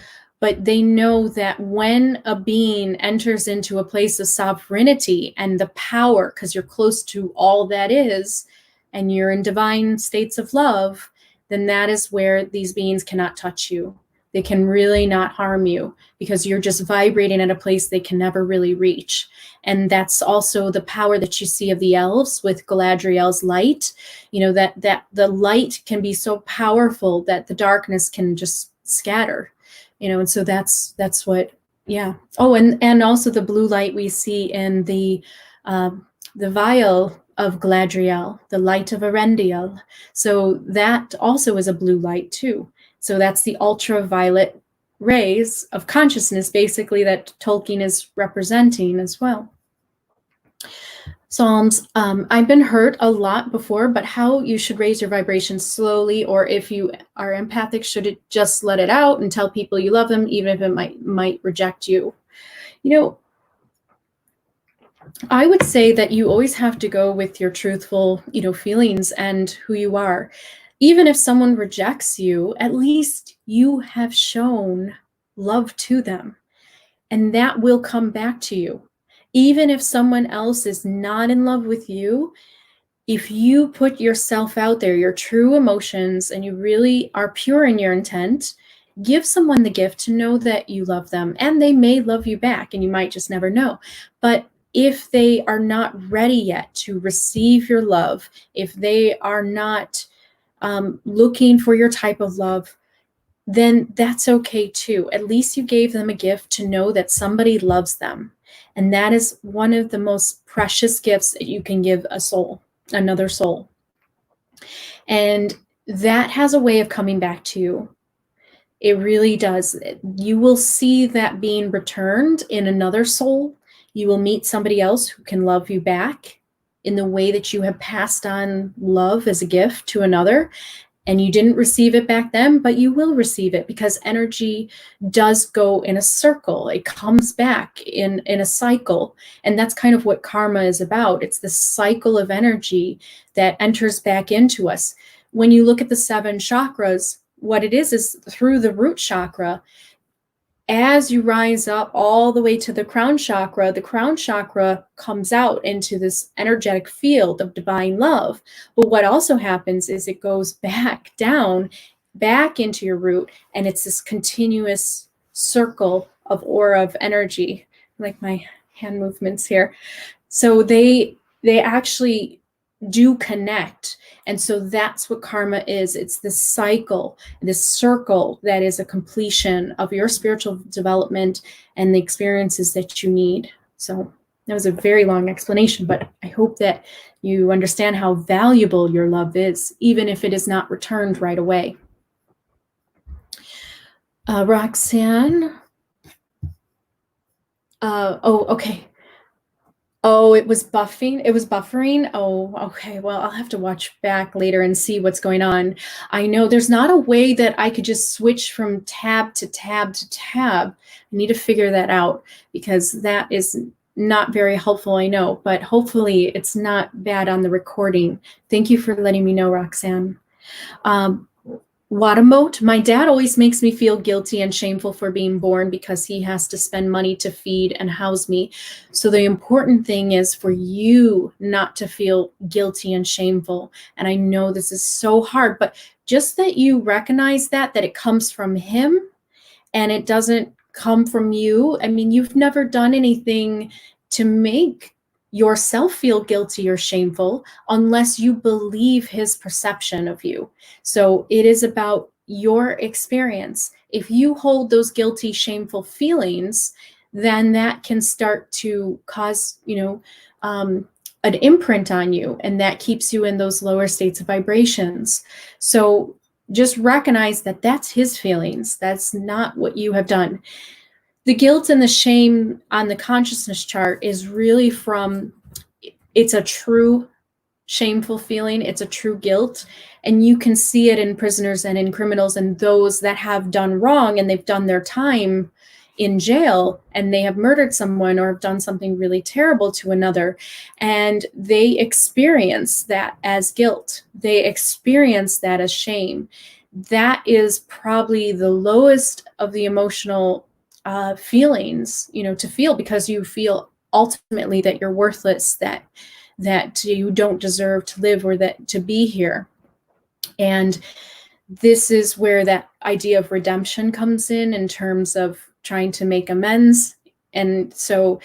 but they know that when a being enters into a place of sovereignty and the power, because you're close to all that is, and you're in divine states of love, then that is where these beings cannot touch you. They can really not harm you because you're just vibrating at a place they can never really reach. And that's also the power that you see of the elves with Galadriel's light, that the light can be so powerful that the darkness can just scatter, and so that's what, yeah. Oh, and also the blue light we see in the vial of Galadriel, the light of Erendiel. So that also is a blue light too. So that's the ultraviolet rays of consciousness, basically, that Tolkien is representing as well. Psalms, I've been hurt a lot before, but how you should raise your vibration slowly, or if you are empathic, should it just let it out and tell people you love them, even if it might reject you? I would say that you always have to go with your truthful, feelings and who you are. Even if someone rejects you, at least you have shown love to them, and that will come back to you. Even if someone else is not in love with you, if you put yourself out there, your true emotions, and you really are pure in your intent, give someone the gift to know that you love them, and they may love you back, and you might just never know. But if they are not ready yet to receive your love, if they are not looking for your type of love, then that's okay too. At least you gave them a gift to know that somebody loves them. And that is one of the most precious gifts that you can give a soul, another soul. And that has a way of coming back to you. It really does. You will see that being returned in another soul. You will meet somebody else who can love you back in the way that you have passed on love as a gift to another. And you didn't receive it back then, but you will receive it, because energy does go in a circle. It comes back in a cycle. And that's kind of what karma is about. It's the cycle of energy that enters back into us. When you look at the 7 chakras, what it is through the root chakra, as you rise up all the way to the crown chakra comes out into this energetic field of divine love. But what also happens is it goes back down, back into your root, and it's this continuous circle of aura of energy. I like my hand movements here. So they actually do connect. And so that's what karma is. It's this cycle, this circle that is a completion of your spiritual development and the experiences that you need. So that was a very long explanation, but I hope that you understand how valuable your love is, even if it is not returned right away. Roxanne. Oh, okay. Oh, it was buffing. It was buffering. Oh, okay. Well, I'll have to watch back later and see what's going on. I know there's not a way that I could just switch from tab to tab to tab. I need to figure that out, because that is not very helpful, I know, but hopefully it's not bad on the recording. Thank you for letting me know, Roxanne. Watamote, my dad always makes me feel guilty and shameful for being born because he has to spend money to feed and house me. So the important thing is for you not to feel guilty and shameful. And I know this is so hard, but just that you recognize that it comes from him and it doesn't come from you. I mean, you've never done anything to make yourself feel guilty or shameful unless you believe his perception of you. So it is about your experience. If you hold those guilty, shameful feelings, then that can start to cause, an imprint on you, and that keeps you in those lower states of vibrations. So just recognize that that's his feelings. That's not what you have done. The guilt and the shame on the consciousness chart is really it's a true shameful feeling. It's a true guilt. And you can see it in prisoners and in criminals and those that have done wrong and they've done their time in jail and they have murdered someone or have done something really terrible to another. And they experience that as guilt. They experience that as shame. That is probably the lowest of the emotional feelings, to feel, because you feel ultimately that you're worthless, that you don't deserve to live or that to be here. And this is where that idea of redemption comes in terms of trying to make amends. And so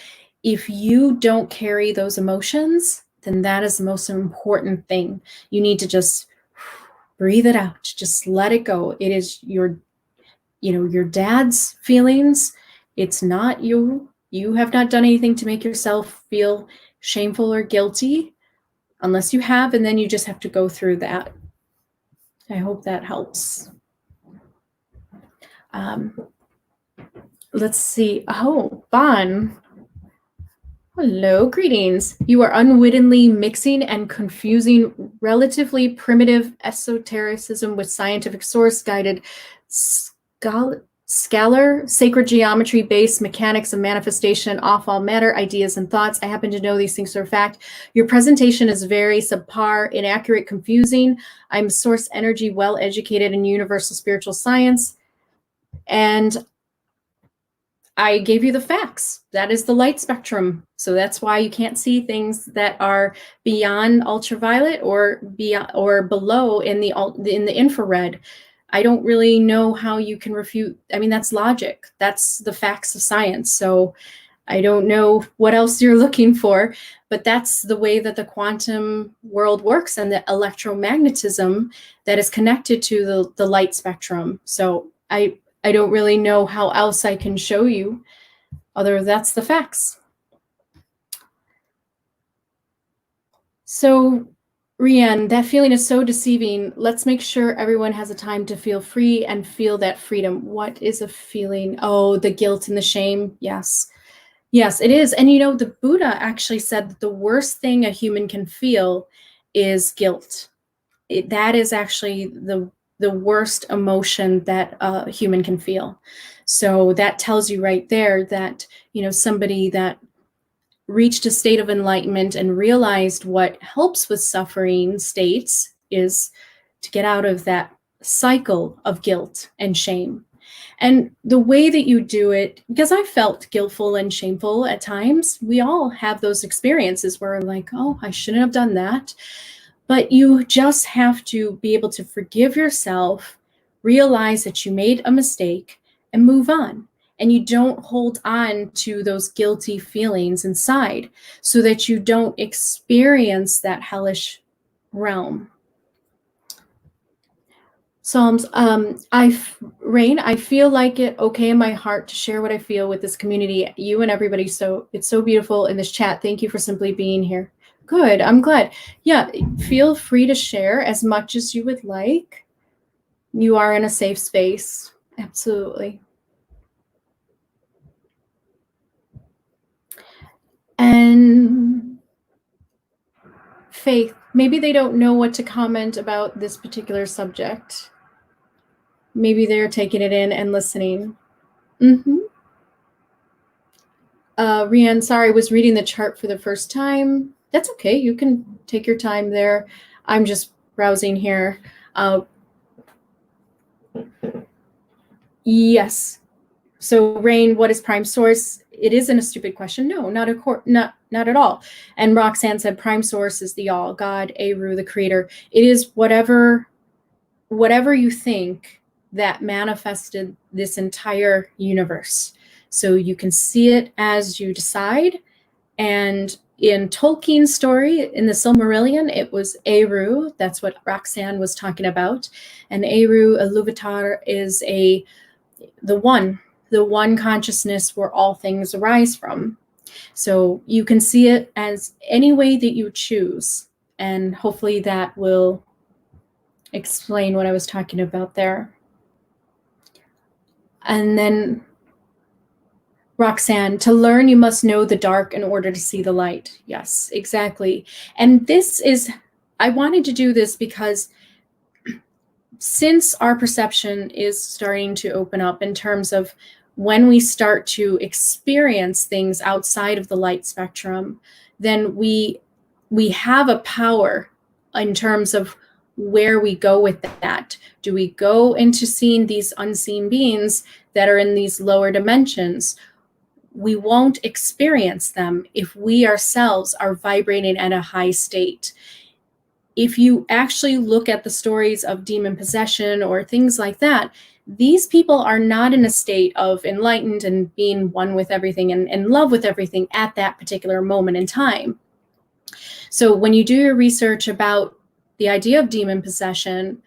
if you don't carry those emotions, then that is the most important thing. You need to just breathe it out, just let it go. It is your dad's feelings. It's not you. You have not done anything to make yourself feel shameful or guilty, unless you have, and then you just have to go through that. I hope that helps. Let's see. Oh, Bon. Hello, greetings. You are unwittingly mixing and confusing relatively primitive esotericism with scientific source-guided scalar, sacred geometry-based mechanics of manifestation off all matter, ideas, and thoughts. I happen to know these things for a fact. Your presentation is very subpar, inaccurate, confusing. I'm source energy, well-educated in universal spiritual science, and I gave you the facts. That is the light spectrum. So that's why you can't see things that are beyond ultraviolet or below in the infrared. I don't really know how you can refute. I mean, that's logic. That's the facts of science. So I don't know what else you're looking for, but that's the way that the quantum world works and the electromagnetism that is connected to the light spectrum. So I don't really know how else I can show you, other that's the facts. So, Rianne, that feeling is so deceiving. Let's make sure everyone has a time to feel free and feel that freedom. What is a feeling? Oh, the guilt and the shame. Yes. Yes, it is. And the Buddha actually said that the worst thing a human can feel is guilt. That is actually the worst emotion that a human can feel. So that tells you right there that, somebody that reached a state of enlightenment and realized what helps with suffering states is to get out of that cycle of guilt and shame. And the way that you do it, because I felt guiltful and shameful at times, we all have those experiences where we're like, oh, I shouldn't have done that. But you just have to be able to forgive yourself, realize that you made a mistake, and move on. And you don't hold on to those guilty feelings inside so that you don't experience that hellish realm. Psalms, Rain, I feel like it okay in my heart to share what I feel with this community, you and everybody. So it's so beautiful in this chat. Thank you for simply being here. Good, I'm glad. Yeah, feel free to share as much as you would like. You are in a safe space, absolutely. And Faith, maybe they don't know what to comment about this particular subject. Maybe they're taking it in and listening. Mm-hmm. Rianne, sorry, I was reading the chart for the first time. That's okay. You can take your time there. I'm just browsing here. Yes. So, Rain, what is prime source? It isn't a stupid question. No, not at all. And Roxanne said prime source is the all, God, Eru, the creator. It is whatever you think that manifested this entire universe. So you can see it as you decide. And in Tolkien's story, in the Silmarillion, it was Eru. That's what Roxanne was talking about. And Eru, Iluvatar, is the one consciousness where all things arise from. So you can see it as any way that you choose. And hopefully that will explain what I was talking about there. And then Roxanne, to learn, you must know the dark in order to see the light. Yes, exactly. And I wanted to do this because since our perception is starting to open up in terms of when we start to experience things outside of the light spectrum, then we have a power in terms of where we go with that. Do we go into seeing these unseen beings that are in these lower dimensions? We won't experience them if we ourselves are vibrating at a high state. If you actually look at the stories of demon possession or things like that, these people are not in a state of enlightened and being one with everything and in love with everything at that particular moment in time. So when you do your research about the idea of demon possession,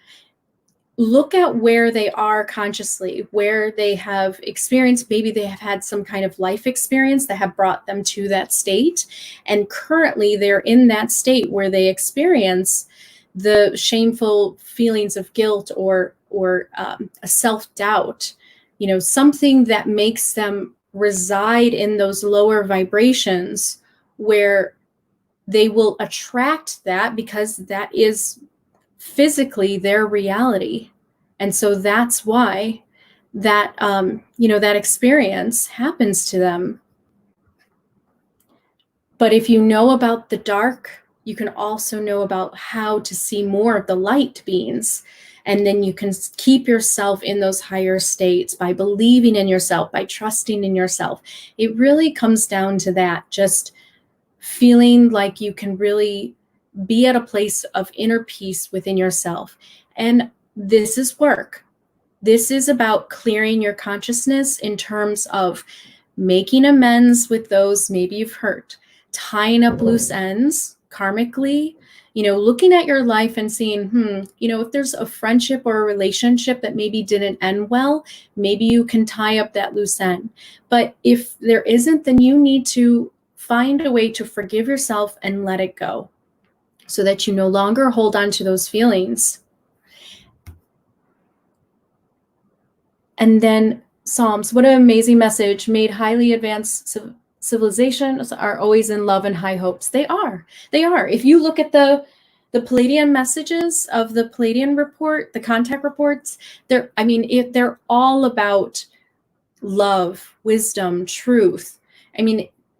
look at where they are consciously, where they have experienced, maybe they have had some kind of life experience that have brought them to that state. And currently they're in that state where they experience the shameful feelings of guilt or a self-doubt, something that makes them reside in those lower vibrations where they will attract that because that is physically their reality. And so that's why that that experience happens to them. But if you know about the dark, you can also know about how to see more of the light beings. And then you can keep yourself in those higher states by believing in yourself, by trusting in yourself. It really comes down to that, just feeling like you can really be at a place of inner peace within yourself. And this is work. This is about clearing your consciousness in terms of making amends with those maybe you've hurt, tying up loose ends karmically, looking at your life and seeing, if there's a friendship or a relationship that maybe didn't end well, maybe you can tie up that loose end. But if there isn't, then you need to find a way to forgive yourself and let it go so that you no longer hold on to those feelings. And then Psalms, what an amazing message. Made highly advanced civilizations are always in love and high hopes. They are. If you look at the Palladian messages of the Palladian report, the contact reports, they're all about love, wisdom, truth.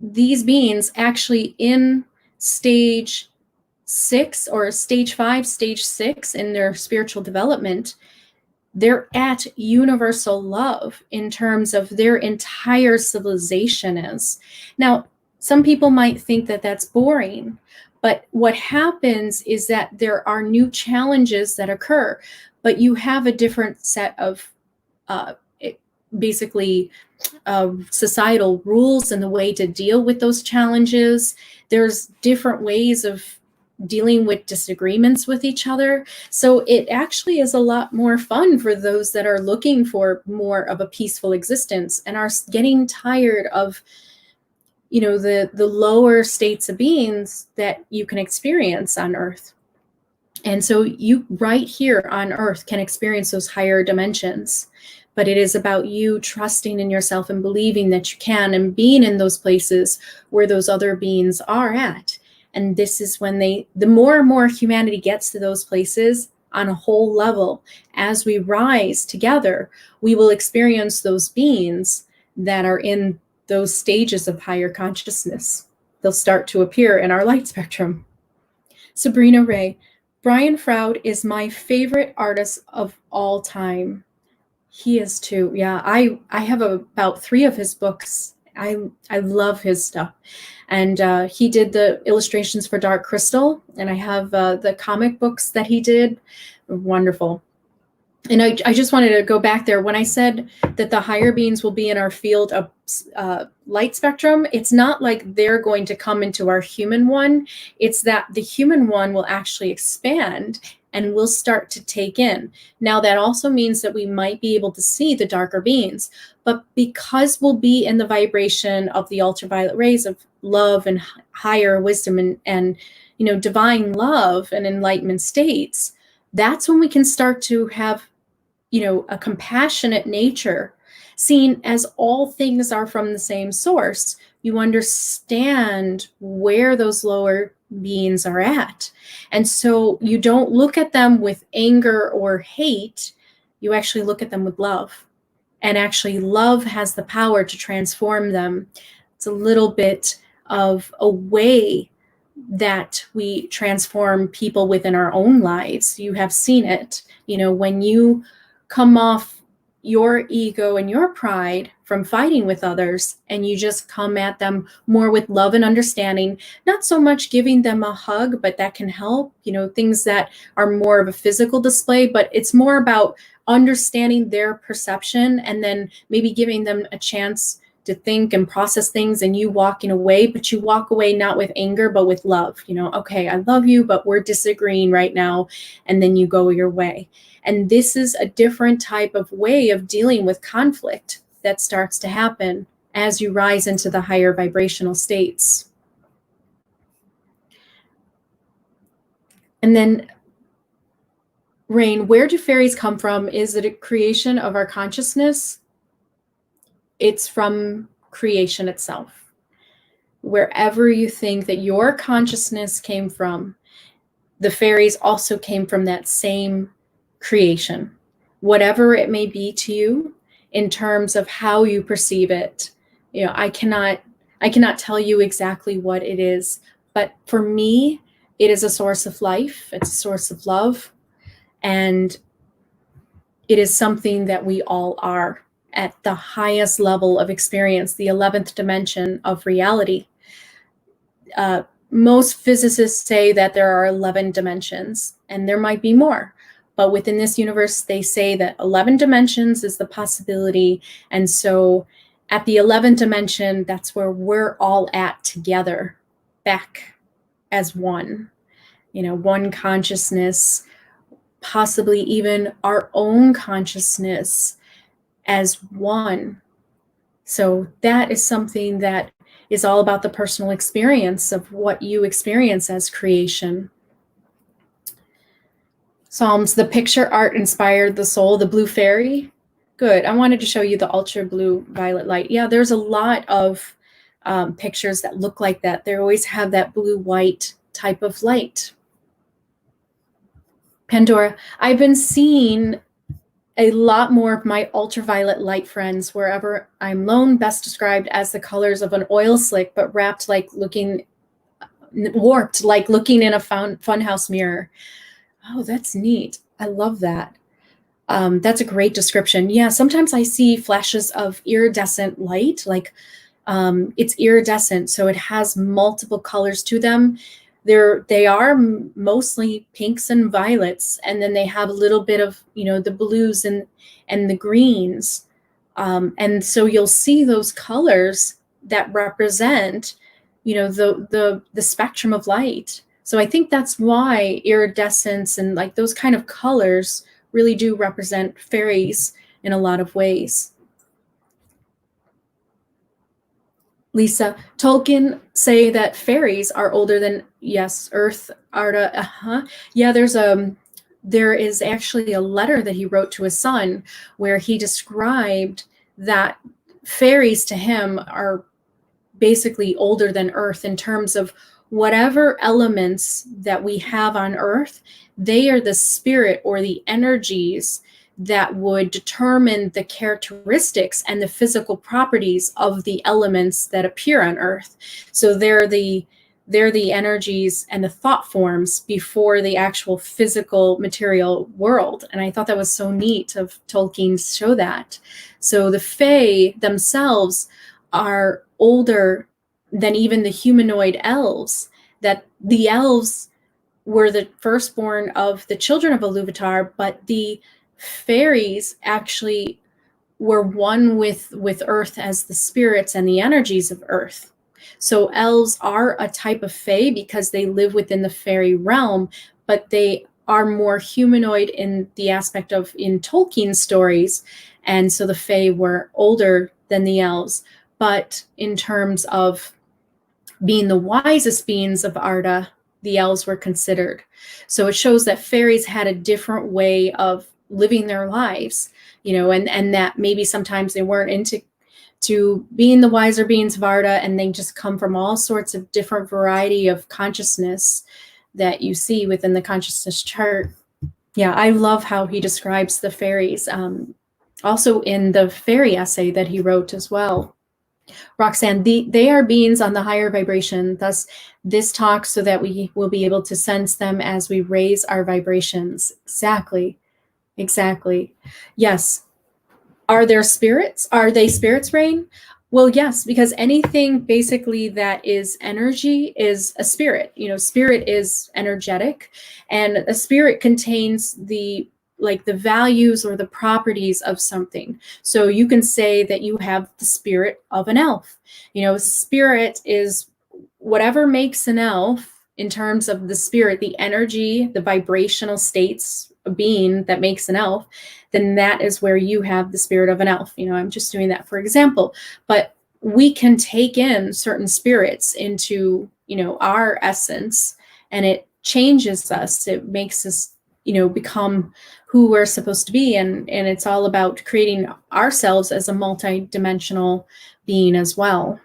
These beings actually in stage 6 or stage 5, stage 6 in their spiritual development, they're at universal love in terms of their entire civilization is. Now, some people might think that that's boring, but what happens is that there are new challenges that occur, but you have a different set of basically societal rules and the way to deal with those challenges. There's different ways of dealing with disagreements with each other. So it actually is a lot more fun for those that are looking for more of a peaceful existence and are getting tired of, the lower states of beings that you can experience on Earth. And so you right here on Earth can experience those higher dimensions. But it is about you trusting in yourself and believing that you can and being in those places where those other beings are at. And this is when the more and more humanity gets to those places on a whole level, as we rise together, we will experience those beings that are in those stages of higher consciousness. They'll start to appear in our light spectrum. Sabrina Ray, Brian Froud is my favorite artist of all time. He is too. Yeah, I have about 3 of his books. I love his stuff. And he did the illustrations for Dark Crystal, and I have the comic books that he did. Wonderful. And I just wanted to go back there. When I said that the higher beings will be in our field of light spectrum, it's not like they're going to come into our human one. It's that the human one will actually expand and we'll start to take in. Now, that also means that we might be able to see the darker beings, but because we'll be in the vibration of the ultraviolet rays of love and higher wisdom and divine love and enlightenment states, that's when we can start to have a compassionate nature, seen as all things are from the same source. You understand where those lower beings are at. And so you don't look at them with anger or hate. You actually look at them with love. And actually, love has the power to transform them. It's a little bit of a way that we transform people within our own lives. You have seen it. When you come off your ego and your pride from fighting with others, and you just come at them more with love and understanding, not so much giving them a hug, but that can help, things that are more of a physical display, but it's more about understanding their perception and then maybe giving them a chance to think and process things, and you walking away, but you walk away not with anger, but with love. Okay, I love you, but we're disagreeing right now. And then you go your way. And this is a different type of way of dealing with conflict that starts to happen as you rise into the higher vibrational states. And then, Rain, where do fairies come from? Is it a creation of our consciousness? It's from creation itself. Wherever you think that your consciousness came from, the fairies also came from that same creation, whatever it may be to you in terms of how you perceive it. I cannot tell you exactly what it is, but for me, it is a source of life. It's a source of love. And it is something that we all are at the highest level of experience, the 11th dimension of reality. Most physicists say that there are 11 dimensions, and there might be more. But within this universe, they say that 11 dimensions is the possibility. And so at the 11th dimension, that's where we're all at together, back as one. one consciousness, possibly even our own consciousness as one. So that is something that is all about the personal experience of what you experience as creation. Psalms, the picture art inspired the soul, the blue fairy. Good. I wanted to show you the ultra blue violet light. Yeah, there's a lot of pictures that look like that. They always have that blue-white type of light. Pandora, I've been seeing a lot more of my ultraviolet light friends wherever I'm lone, best described as the colors of an oil slick, but warped like looking in a funhouse mirror. Oh, that's neat. I love that. That's a great description. Yeah, sometimes I see flashes of iridescent light, like it's iridescent, so it has multiple colors to them. They are mostly pinks and violets, and then they have a little bit of the blues and the greens, and so you'll see those colors that represent the spectrum of light. So I think that's why iridescence and like those kind of colors really do represent fairies in a lot of ways. Lisa, Tolkien say that fairies are older than, yes, Earth, Arda, Yeah, there is actually a letter that he wrote to his son where he described that fairies to him are basically older than Earth in terms of whatever elements that we have on Earth, they are the spirit or the energies that would determine the characteristics and the physical properties of the elements that appear on Earth. So they're the energies and the thought forms before the actual physical material world. And I thought that was so neat of Tolkien to show that. So the Fae themselves are older than even the humanoid elves, that the elves were the firstborn of the children of Iluvatar, but the fairies actually were one with Earth as the spirits and the energies of Earth. So elves are a type of fae because they live within the fairy realm, but they are more humanoid in the aspect of in Tolkien stories. And so the fae were older than the elves. But in terms of being the wisest beings of Arda, the elves were considered. So it shows that fairies had a different way of living their lives, and that maybe sometimes they weren't into being the wiser beings of Arda, and they just come from all sorts of different variety of consciousness that you see within the consciousness chart. Yeah, I love how he describes the fairies, also in the fairy essay that he wrote as well. Roxanne, they are beings on the higher vibration. Thus, this talks so that we will be able to sense them as we raise our vibrations. Exactly. Yes. Are there spirits? Are they spirits, Rain? Well, yes, because anything basically that is energy is a spirit. Spirit is energetic, and a spirit contains the values or the properties of something. So you can say that you have the spirit of an elf. Spirit is whatever makes an elf in terms of the spirit, the energy, the vibrational states of being that makes an elf, then that is where you have the spirit of an elf. I'm just doing that for example, but we can take in certain spirits into, our essence, and it changes us. It makes us, become who we're supposed to be. And it's all about creating ourselves as a multi-dimensional being as well.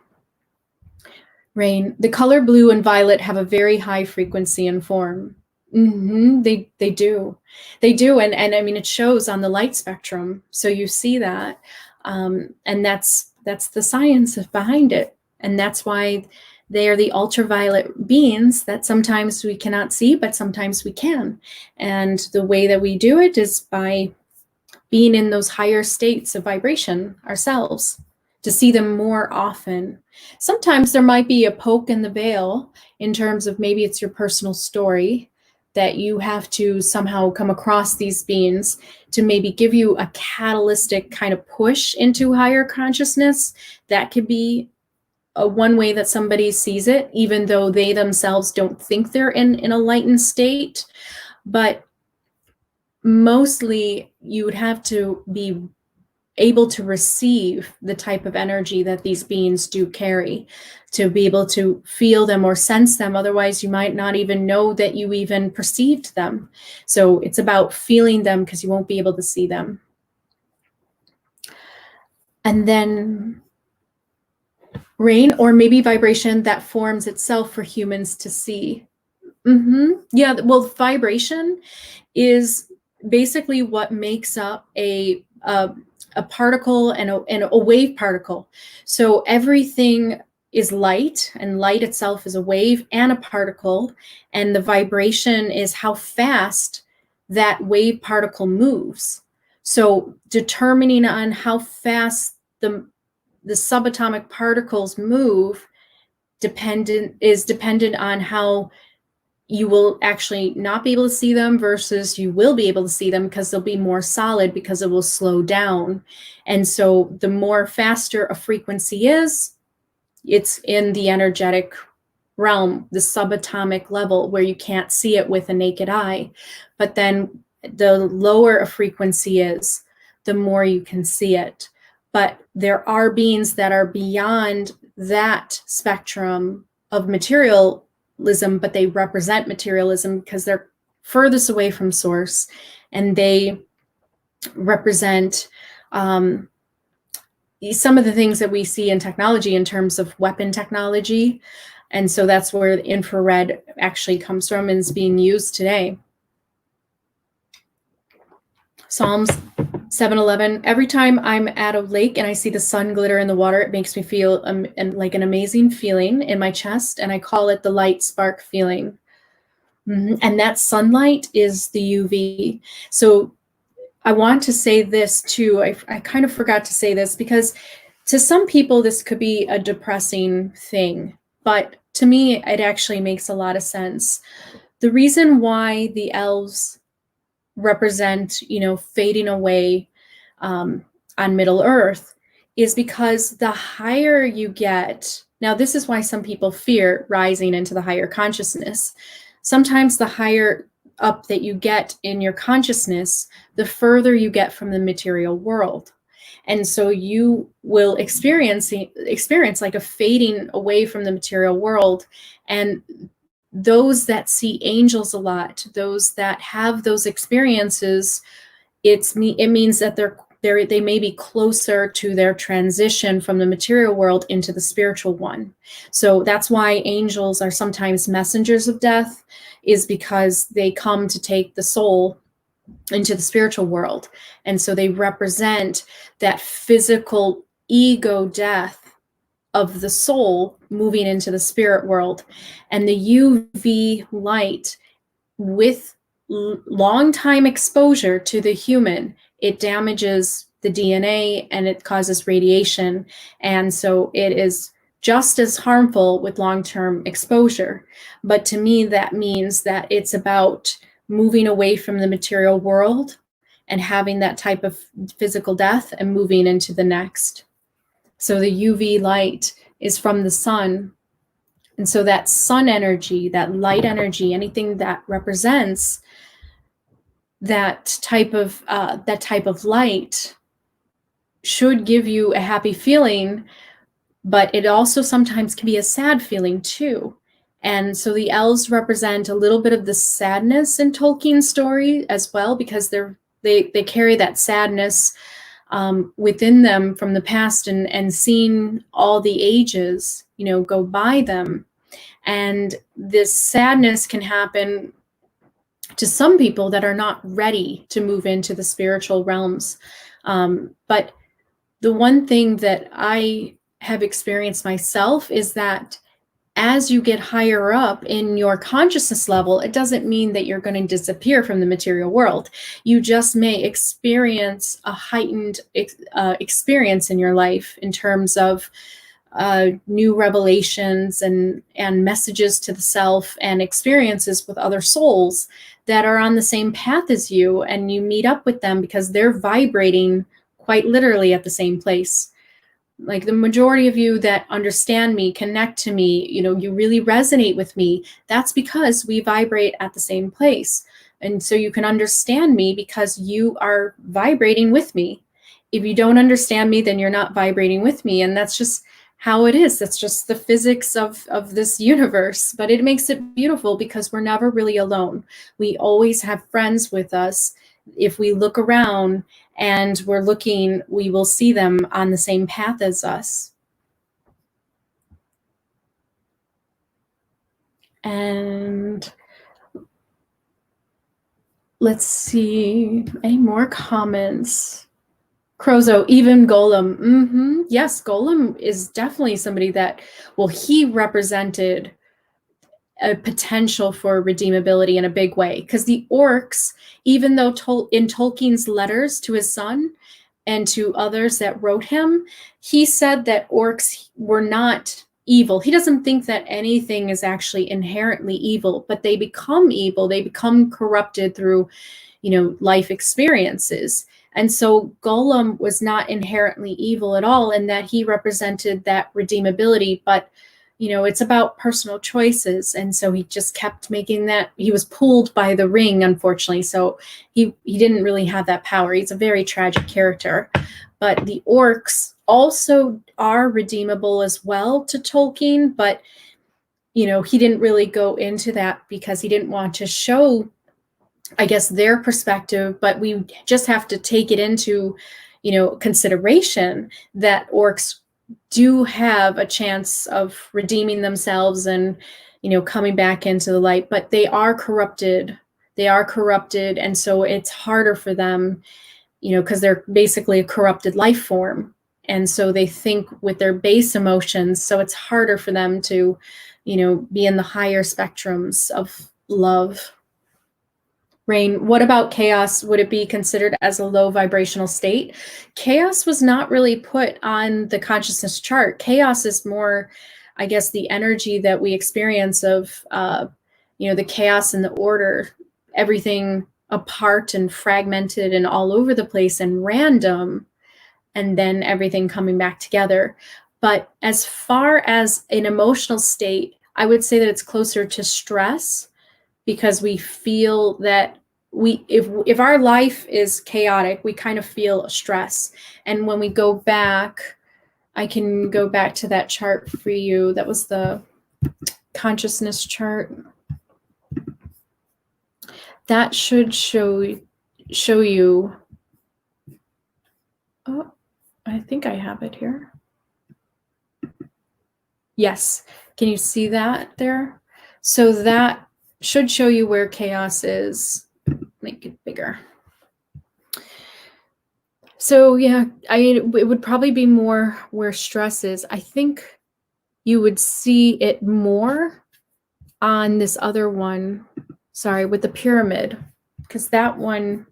Rain, the color blue and violet have a very high frequency and form. They do. And I mean, it shows on the light spectrum. So you see that. And that's the science behind it. And that's why they are the ultraviolet beings that sometimes we cannot see, but sometimes we can. And the way that we do it is by being in those higher states of vibration ourselves, to see them more often. Sometimes there might be a poke in the veil in terms of maybe it's your personal story that you have to somehow come across these beings to maybe give you a catalytic kind of push into higher consciousness. That could be one way that somebody sees it, even though they themselves don't think they're in a lightened state. But mostly you would have to be able to receive the type of energy that these beings do carry, to be able to feel them or sense them. Otherwise, you might not even know that you even perceived them. So it's about feeling them, because you won't be able to see them. And then rain, or maybe vibration that forms itself for humans to see. Yeah, well, vibration is basically what makes up a particle and a wave particle. So everything is light, and light itself is a wave and a particle, and the vibration is how fast that wave particle moves. So determining on how fast the subatomic particles move is dependent on how you will actually not be able to see them versus you will be able to see them, because they'll be more solid, because it will slow down. And so the more faster a frequency is, it's in the energetic realm, the subatomic level, where you can't see it with a naked eye. But then the lower a frequency is, the more you can see it. But there are beings that are beyond that spectrum of materialism, but they represent materialism because they're furthest away from source, and they represent some of the things that we see in technology in terms of weapon technology. And so that's where the infrared actually comes from and is being used today. Psalms 7:11. Every time I'm at a lake and I see the sun glitter in the water, it makes me feel like an amazing feeling in my chest, and I call it the light spark feeling. And that sunlight is the UV. So I want to say this too. I kind of forgot to say this, because to some people this could be a depressing thing, but to me it actually makes a lot of sense. The reason why the elves represent, fading away on Middle Earth is because the higher you get, now this is why some people fear rising into the higher consciousness. Sometimes the higher up that you get in your consciousness, the further you get from the material world. And so you will experience like a fading away from the material world. And those that see angels a lot, those that have those experiences, it means that they may be closer to their transition from the material world into the spiritual one. So that's why angels are sometimes messengers of death, is because they come to take the soul into the spiritual world. And so they represent that physical ego death of the soul moving into the spirit world. And the UV light, with long time exposure to the human, it damages the DNA and it causes radiation. And so it is just as harmful with long-term exposure. But to me, that means that it's about moving away from the material world and having that type of physical death and moving into the next. So the UV light is from the sun. And so that sun energy, that light energy, anything that represents that type of light should give you a happy feeling, but it also sometimes can be a sad feeling too. And so the elves represent a little bit of the sadness in Tolkien's story as well, because they carry that sadness within them from the past, and seeing all the ages, go by them. And this sadness can happen to some people that are not ready to move into the spiritual realms. But the one thing that I have experienced myself is that as you get higher up in your consciousness level, it doesn't mean that you're going to disappear from the material world. You just may experience a heightened experience in your life in terms of new revelations and messages to the self, and experiences with other souls that are on the same path as you, and you meet up with them because they're vibrating quite literally at the same place. like the majority of you that understand me, connect to me, you really resonate with me, that's because we vibrate at the same place. And so you can understand me because you are vibrating with me. If you don't understand me, then you're not vibrating with me. And that's just how it is. That's just the physics of this universe. But it makes it beautiful because we're never really alone. We always have friends with us. If we look around and we're looking, we will see them on the same path as us. And let's see, any more comments? Crozo, even Golem. Yes, Golem is definitely somebody that, well, he represented a potential for redeemability in a big way. Because the orcs, even though in Tolkien's letters to his son and to others that wrote him, he said that orcs were not evil. He doesn't think that anything is actually inherently evil, but they become evil. They become corrupted through, life experiences. And so Golem was not inherently evil at all, in that he represented that redeemability, but it's about personal choices. And so he just kept making that. He was pulled by the ring, unfortunately. So he didn't really have that power. He's a very tragic character. But the orcs also are redeemable as well to Tolkien. But, he didn't really go into that because he didn't want to show, I guess, their perspective. But we just have to take it into, consideration that orcs do have a chance of redeeming themselves and, coming back into the light, but they are corrupted. And so it's harder for them, because they're basically a corrupted life form. And so they think with their base emotions. So it's harder for them to, be in the higher spectrums of love. Rain, what about chaos? Would it be considered as a low vibrational state? Chaos was not really put on the consciousness chart. Chaos is more, I guess, the energy that we experience of, the chaos and the order, everything apart and fragmented and all over the place and random, and then everything coming back together. But as far as an emotional state, I would say that it's closer to stress, because we feel that if our life is chaotic, we kind of feel stress. And when we go back, I can go back to that chart for you. That was the consciousness chart. That should show you. Oh, I think I have it here. Yes. Can you see that there? So that should show you where chaos is. Make it bigger. So yeah, it would probably be more where stress is. I think you would see it more on this other one, sorry, with the pyramid, because that one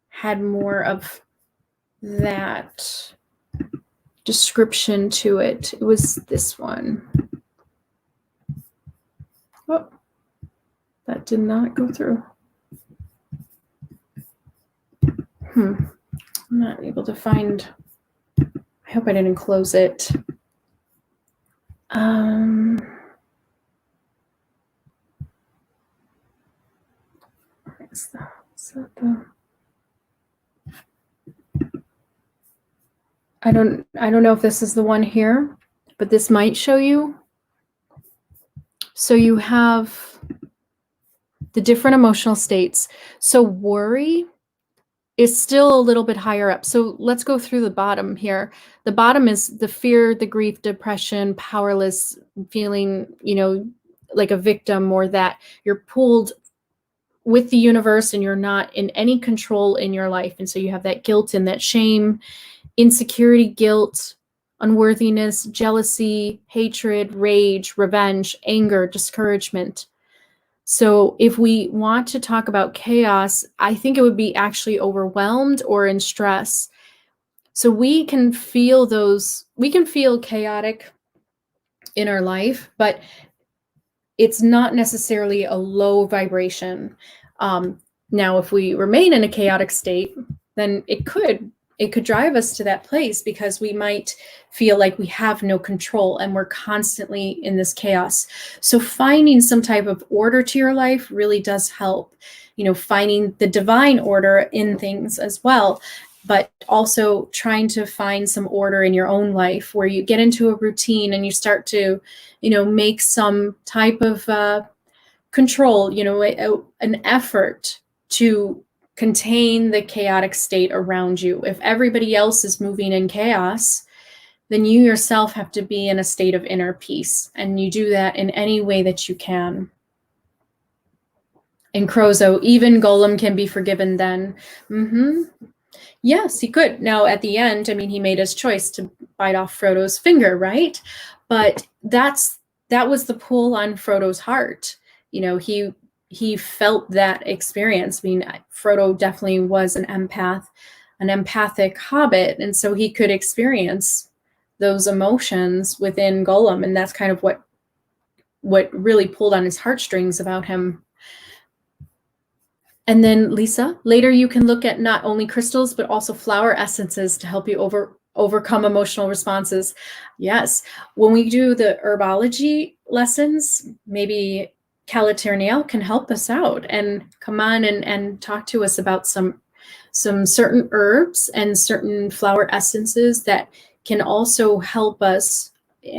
had more of that description to it. It was this one. Oh, that did not go through. I'm not able to find. I hope I didn't close it. I don't know if this is the one here, but this might show you. So you have the different emotional states. So worry is still a little bit higher up. So let's go through the bottom here. The bottom is the fear, the grief, depression, powerless, feeling, like a victim, or that you're pulled with the universe and you're not in any control in your life. And so you have that guilt and that shame, insecurity, guilt, unworthiness, jealousy, hatred, rage, revenge, anger, discouragement. So if we want to talk about chaos, I think it would be actually overwhelmed or in stress. So we can feel chaotic in our life, but it's not necessarily a low vibration. Now, if we remain in a chaotic state, then it could it could drive us to that place, because we might feel like we have no control and we're constantly in this chaos. So finding some type of order to your life really does help, finding the divine order in things as well, but also trying to find some order in your own life where you get into a routine and you start to, make some type of control, an effort to contain the chaotic state around you. If everybody else is moving in chaos, then you yourself have to be in a state of inner peace. And you do that in any way that you can. In Crozo, even Golem can be forgiven then. Yes, he could. Now, at the end, he made his choice to bite off Frodo's finger, right? But that was the pull on Frodo's heart. He felt that experience. Frodo definitely was an empath, an empathic hobbit, and so he could experience those emotions within Gollum, and that's kind of what really pulled on his heartstrings about him. And then, Lisa, later you can look at not only crystals, but also flower essences to help you overcome emotional responses. Yes, when we do the herbology lessons, maybe Calaterniel can help us out and come on and talk to us about some certain herbs and certain flower essences that can also help us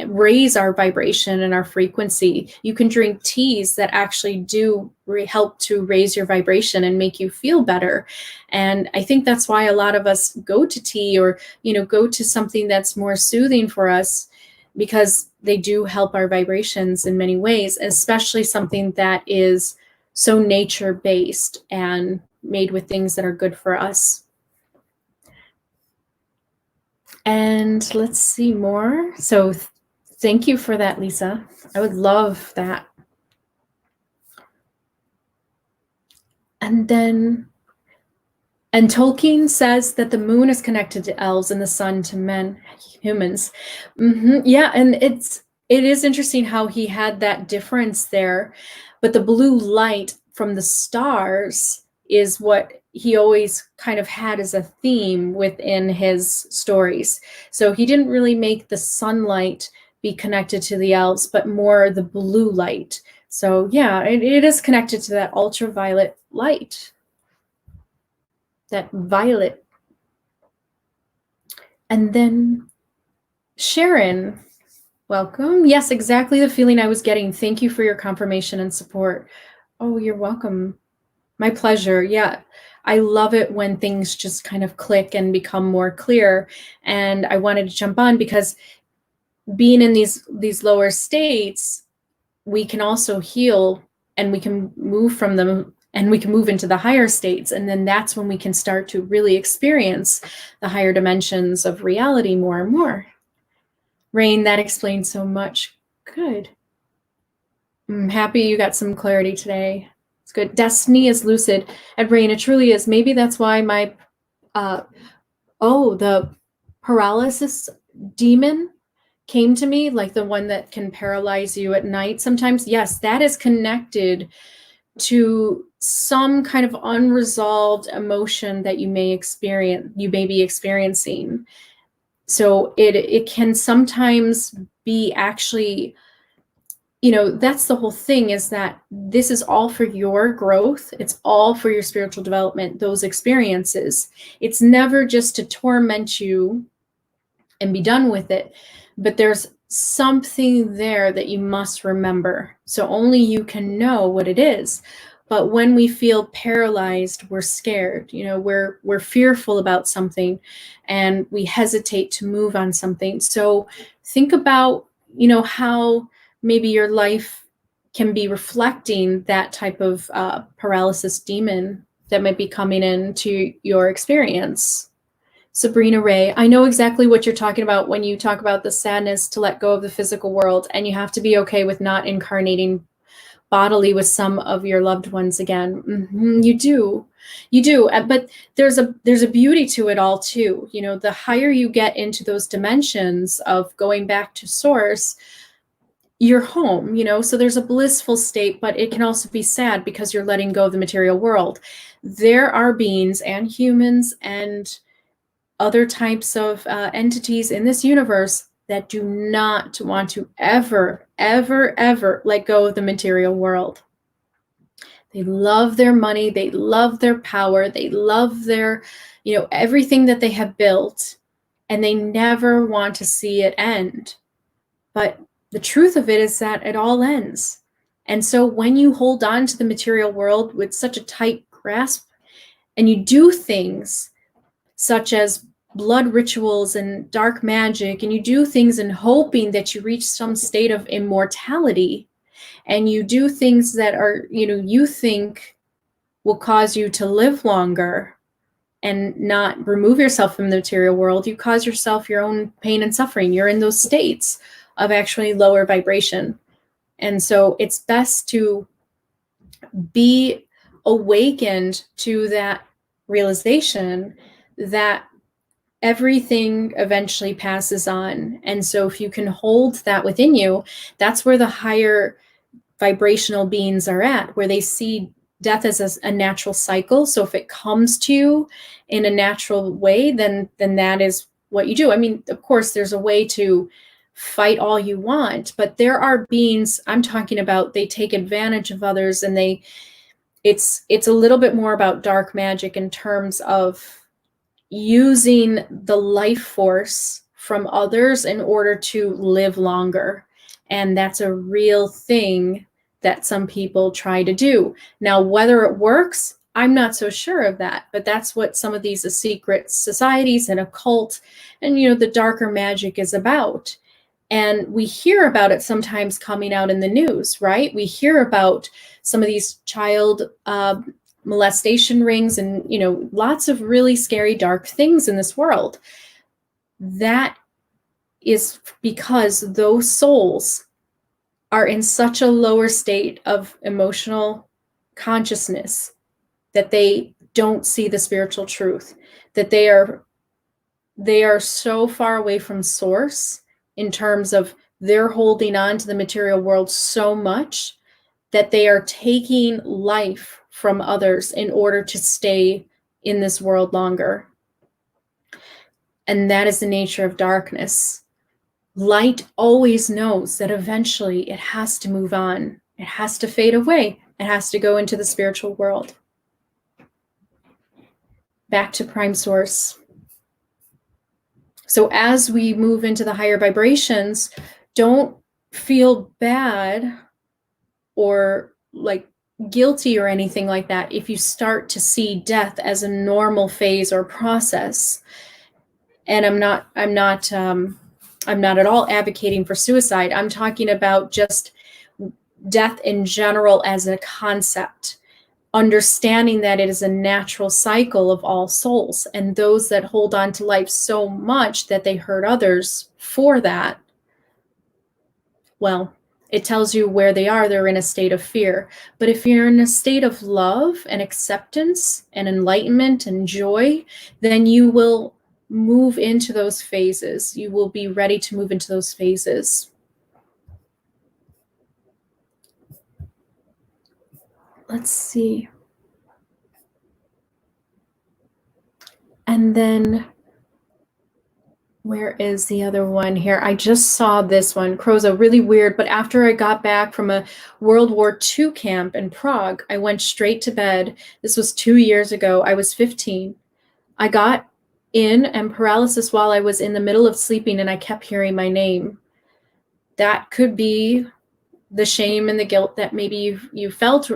raise our vibration and our frequency. You can drink teas that actually do help to raise your vibration and make you feel better. And I think that's why a lot of us go to tea or, go to something that's more soothing for us, because they do help our vibrations in many ways, especially something that is so nature-based and made with things that are good for us. And let's see more. So thank you for that, Lisa. I would love that. And Tolkien says that the moon is connected to elves and the sun to humans. Yeah, and it is interesting how he had that difference there. But the blue light from the stars is what he always kind of had as a theme within his stories. So he didn't really make the sunlight be connected to the elves, but more the blue light. So yeah, it is connected to that ultraviolet light, that violet. And then Sharon, welcome. Yes, exactly the feeling I was getting. Thank you for your confirmation and support. Oh, you're welcome. My pleasure. Yeah, I love it when things just kind of click and become more clear. And I wanted to jump on because being in these lower states, we can also heal and we can move from them and we can move into the higher states. And then that's when we can start to really experience the higher dimensions of reality more and more. Rain, that explains so much. Good. I'm happy you got some clarity today. It's good. Destiny is lucid. And Rain, it truly is. Maybe that's why my, the paralysis demon came to me, like the one that can paralyze you at night sometimes. Yes, that is connected to some kind of unresolved emotion that you may be experiencing. So it can sometimes be actually, that's the whole thing, is that this is all for your growth. It's all for your spiritual development, those experiences. It's never just to torment you and be done with it, but there's something there that you must remember. So only you can know what it is. But when we feel paralyzed, we're scared, we're fearful about something and we hesitate to move on something. So think about, how maybe your life can be reflecting that type of paralysis demon that might be coming into your experience. Sabrina Ray, I know exactly what you're talking about when you talk about the sadness to let go of the physical world, and you have to be okay with not incarnating bodily with some of your loved ones again. You do, but there's a beauty to it all too. The higher you get into those dimensions of going back to source, you're home, so there's a blissful state, but it can also be sad because you're letting go of the material world. There are beings and humans and other types of entities in this universe that do not want to ever, ever, ever let go of the material world. They love their money, they love their power, they love their, everything that they have built, and they never want to see it end. But the truth of it is that it all ends. And so when you hold on to the material world with such a tight grasp, and you do things such as blood rituals and dark magic, and you do things in hoping that you reach some state of immortality, and you do things that are, you think will cause you to live longer and not remove yourself from the material world, you cause yourself your own pain and suffering. You're in those states of actually lower vibration. And so it's best to be awakened to that realization that everything eventually passes on. And so if you can hold that within you, that's where the higher vibrational beings are at, where they see death as a natural cycle. So if it comes to you in a natural way, then that is what you do. I mean, of course, there's a way to fight all you want, but there are beings I'm talking about, they take advantage of others, and it's a little bit more about dark magic in terms of using the life force from others in order to live longer. And that's a real thing that some people try to do. Now, whether it works, I'm not so sure of that, but that's what some of these secret societies and occult and, the darker magic is about. And we hear about it sometimes coming out in the news, right? We hear about some of these child molestation rings and, lots of really scary, dark things in this world. That is because those souls are in such a lower state of emotional consciousness that they don't see the spiritual truth, that they are so far away from source in terms of they're holding on to the material world so much that they are taking life from others in order to stay in this world longer. And that is the nature of darkness. Light always knows that eventually it has to move on. It has to fade away. It has to go into the spiritual world. Back to Prime Source. So as we move into the higher vibrations, don't feel bad or like guilty or anything like that if you start to see death as a normal phase or process. And I'm not at all advocating for suicide. I'm talking about just death in general as a concept, understanding that it is a natural cycle of all souls, and those that hold on to life so much that they hurt others for that, well, it tells you where they are. They're in a state of fear. But if you're in a state of love and acceptance and enlightenment and joy, then you will move into those phases. You will be ready to move into those phases. Let's see. And then where is the other one here? I just saw this one, Croza, really weird. But after I got back from a World War II camp in Prague, I went straight to bed. This was 2 years ago. I was 15. I got in and paralysis while I was in the middle of sleeping, and I kept hearing my name. That could be the shame and the guilt that maybe you felt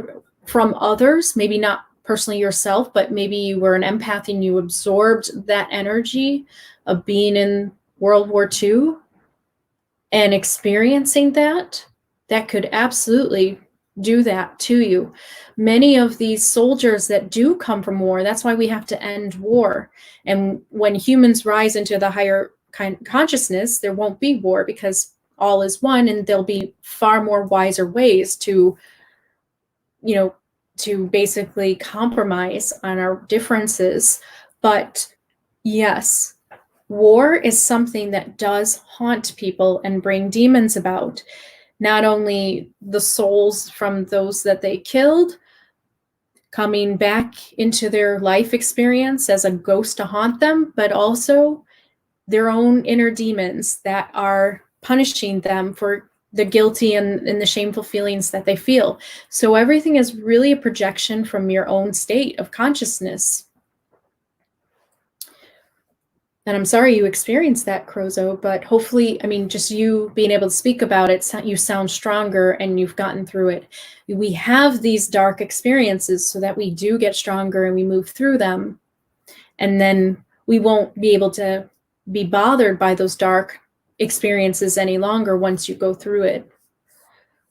from others, maybe not personally yourself, but maybe you were an empath and you absorbed that energy of being in World War II and experiencing that. That could absolutely do that to you. Many of these soldiers that do come from war, that's why we have to end war. And when humans rise into the higher consciousness, there won't be war because all is one, and there'll be far more wiser ways to basically compromise on our differences. But yes, war is something that does haunt people and bring demons about. Not only the souls from those that they killed, coming back into their life experience as a ghost to haunt them, but also their own inner demons that are punishing them for the guilty and the shameful feelings that they feel. So everything is really a projection from your own state of consciousness. And I'm sorry you experienced that, Crozo, but hopefully, I mean, just you being able to speak about it, you sound stronger and you've gotten through it. We have these dark experiences so that we do get stronger and we move through them. And then we won't be able to be bothered by those dark experiences any longer once you go through it.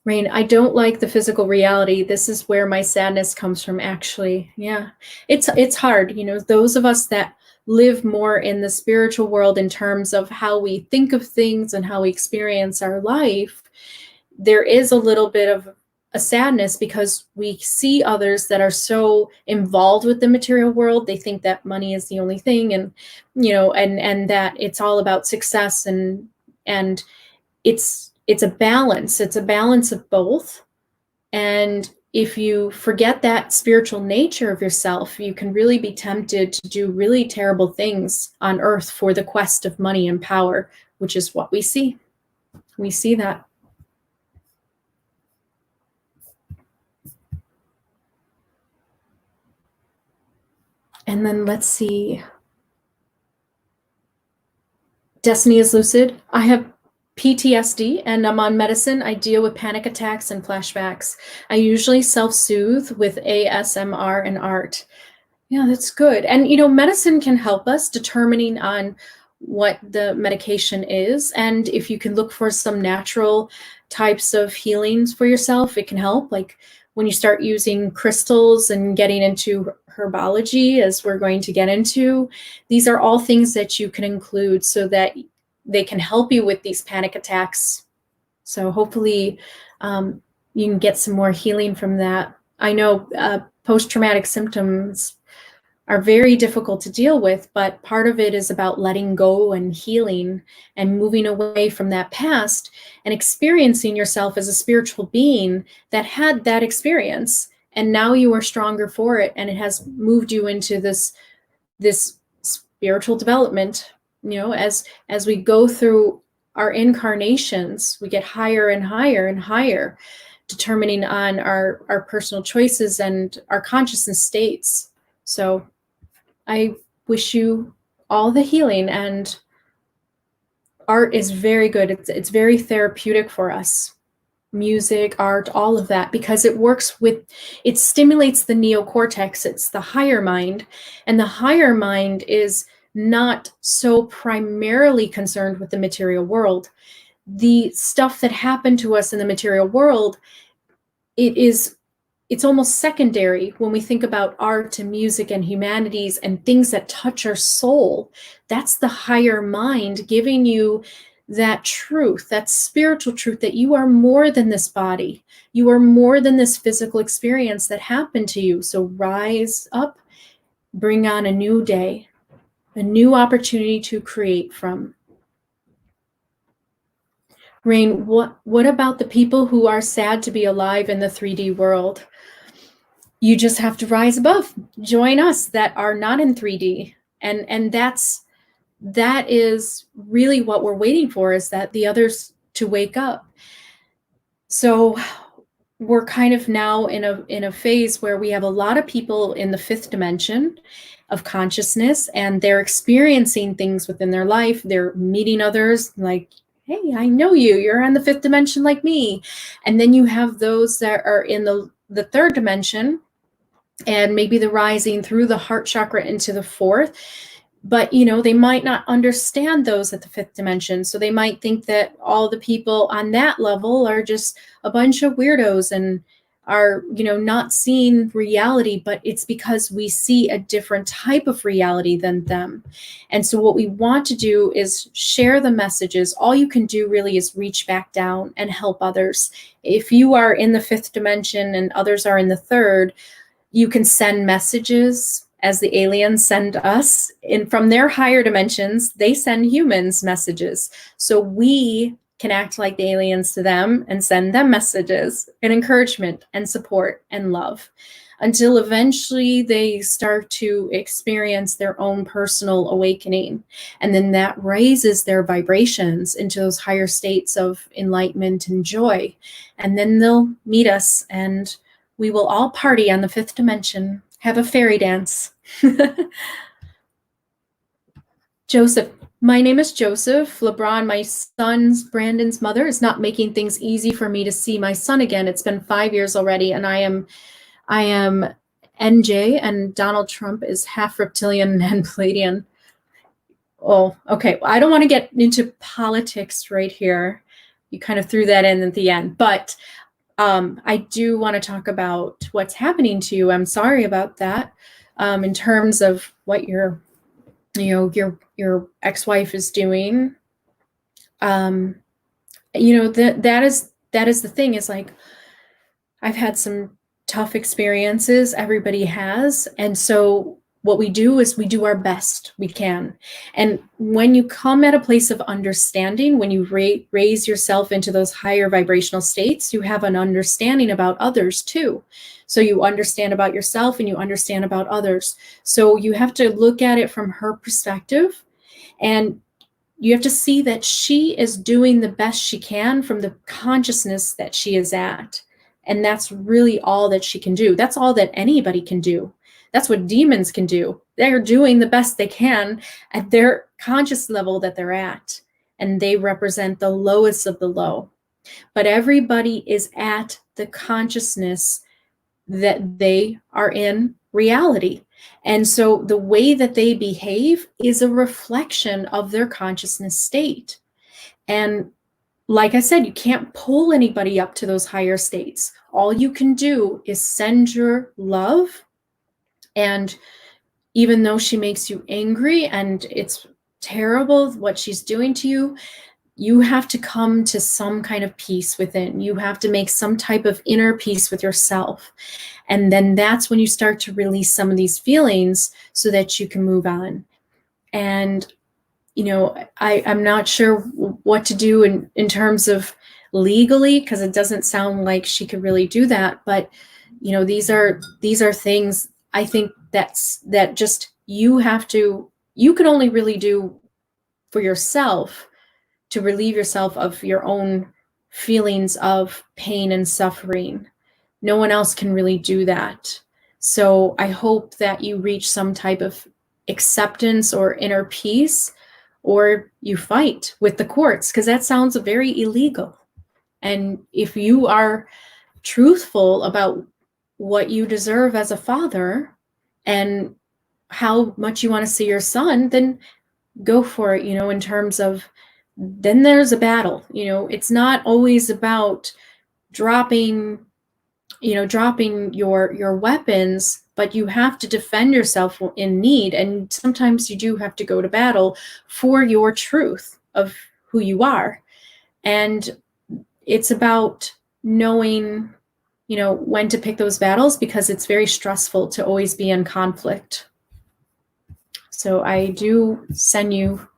Rain, I don't like the physical reality. This is where my sadness comes from, actually. Yeah, it's hard. You know, those of us that live more in the spiritual world in terms of how we think of things and how we experience our life, there is a little bit of a sadness because we see others that are so involved with the material world. They think that money is the only thing, and you know, and that it's all about success, and it's a balance. It's a balance of both. And if you forget that spiritual nature of yourself, you can really be tempted to do really terrible things on earth for the quest of money and power, which is what we see. We see that. And then let's see. Destiny is lucid. I have PTSD and I'm on medicine. I deal with panic attacks and flashbacks. I usually self-soothe with ASMR and art. Yeah, that's good. And, you know, medicine can help us determining on what the medication is. And if you can look for some natural types of healings for yourself, it can help. Like when you start using crystals and getting into herbology, as we're going to get into, these are all things that you can include so that they can help you with these panic attacks. So hopefully you can get some more healing from that. I know post-traumatic symptoms are very difficult to deal with, but part of it is about letting go and healing and moving away from that past and experiencing yourself as a spiritual being that had that experience. And now you are stronger for it. And it has moved you into this spiritual development. You know, as we go through our incarnations, we get higher and higher and higher, determining on our personal choices and our consciousness states. So I wish you all the healing, and art is very good. It's very therapeutic for us. Music, art, all of that, because it stimulates the neocortex. It's the higher mind, and the higher mind is not so primarily concerned with the material world. The stuff that happened to us in the material world, it's almost secondary when we think about art and music and humanities and things that touch our soul. That's the higher mind giving you that truth, that spiritual truth, that you are more than this body. You are more than this physical experience that happened to you. So rise up, bring on a new day, a new opportunity to create from. Rain, what about the people who are sad to be alive in the 3D world? You just have to rise above, join us that are not in 3D. And that is really what we're waiting for, is that the others to wake up. So we're kind of now in a phase where we have a lot of people in the 5th dimension of consciousness, and they're experiencing things within their life. They're meeting others like, hey, I know you, you're on the 5th dimension like me. And then you have those that are in the 3rd dimension, and maybe the rising through the heart chakra into the 4th. But, you know, they might not understand those at the 5th dimension. So they might think that all the people on that level are just a bunch of weirdos and are, you know, not seeing reality, but it's because we see a different type of reality than them. And so what we want to do is share the messages. All you can do really is reach back down and help others. If you are in the 5th dimension and others are in the 3rd, you can send messages as the aliens send us. And from their higher dimensions, they send humans messages. So we can act like the aliens to them and send them messages and encouragement and support and love, until eventually they start to experience their own personal awakening. And then that raises their vibrations into those higher states of enlightenment and joy. And then they'll meet us, and we will all party on the fifth dimension, have a fairy dance. Joseph. My name is Joseph. LeBron, my son's Brandon's mother, is not making things easy for me to see my son again. It's been 5 years already, and I am NJ, and Donald Trump is half reptilian and Palladian. Oh, okay. Well, I don't want to get into politics right here. You kind of threw that in at the end, but I do want to talk about what's happening to you. I'm sorry about that. In terms of what your ex-wife is doing. That is the thing, is like, I've had some tough experiences. Everybody has. And so what we do is we do our best we can. And when you come at a place of understanding, when you raise yourself into those higher vibrational states, you have an understanding about others too. So you understand about yourself and you understand about others. So you have to look at it from her perspective, and you have to see that she is doing the best she can from the consciousness that she is at. And that's really all that she can do. That's all that anybody can do. That's what demons can do. They're doing the best they can at their conscious level that they're at. And they represent the lowest of the low. But everybody is at the consciousness that they are in reality. And so the way that they behave is a reflection of their consciousness state. And like I said, you can't pull anybody up to those higher states. All you can do is send your love. And even though she makes you angry and it's terrible what she's doing to you, you have to come to some kind of peace within. You have to make some type of inner peace with yourself. And then that's when you start to release some of these feelings so that you can move on. And, I'm not sure what to do in terms of legally, because it doesn't sound like she could really do that. But, these are things I think that just you can only really do for yourself, to relieve yourself of your own feelings of pain and suffering. No one else can really do that. So I hope that you reach some type of acceptance or inner peace, or you fight with the courts, because that sounds very illegal. And if you are truthful about what you deserve as a father and how much you want to see your son, then go for it, in terms of, then there's a battle. It's not always about dropping your weapons, but you have to defend yourself in need. And sometimes you do have to go to battle for your truth of who you are. And it's about knowing, when to pick those battles, because it's very stressful to always be in conflict. So I do send you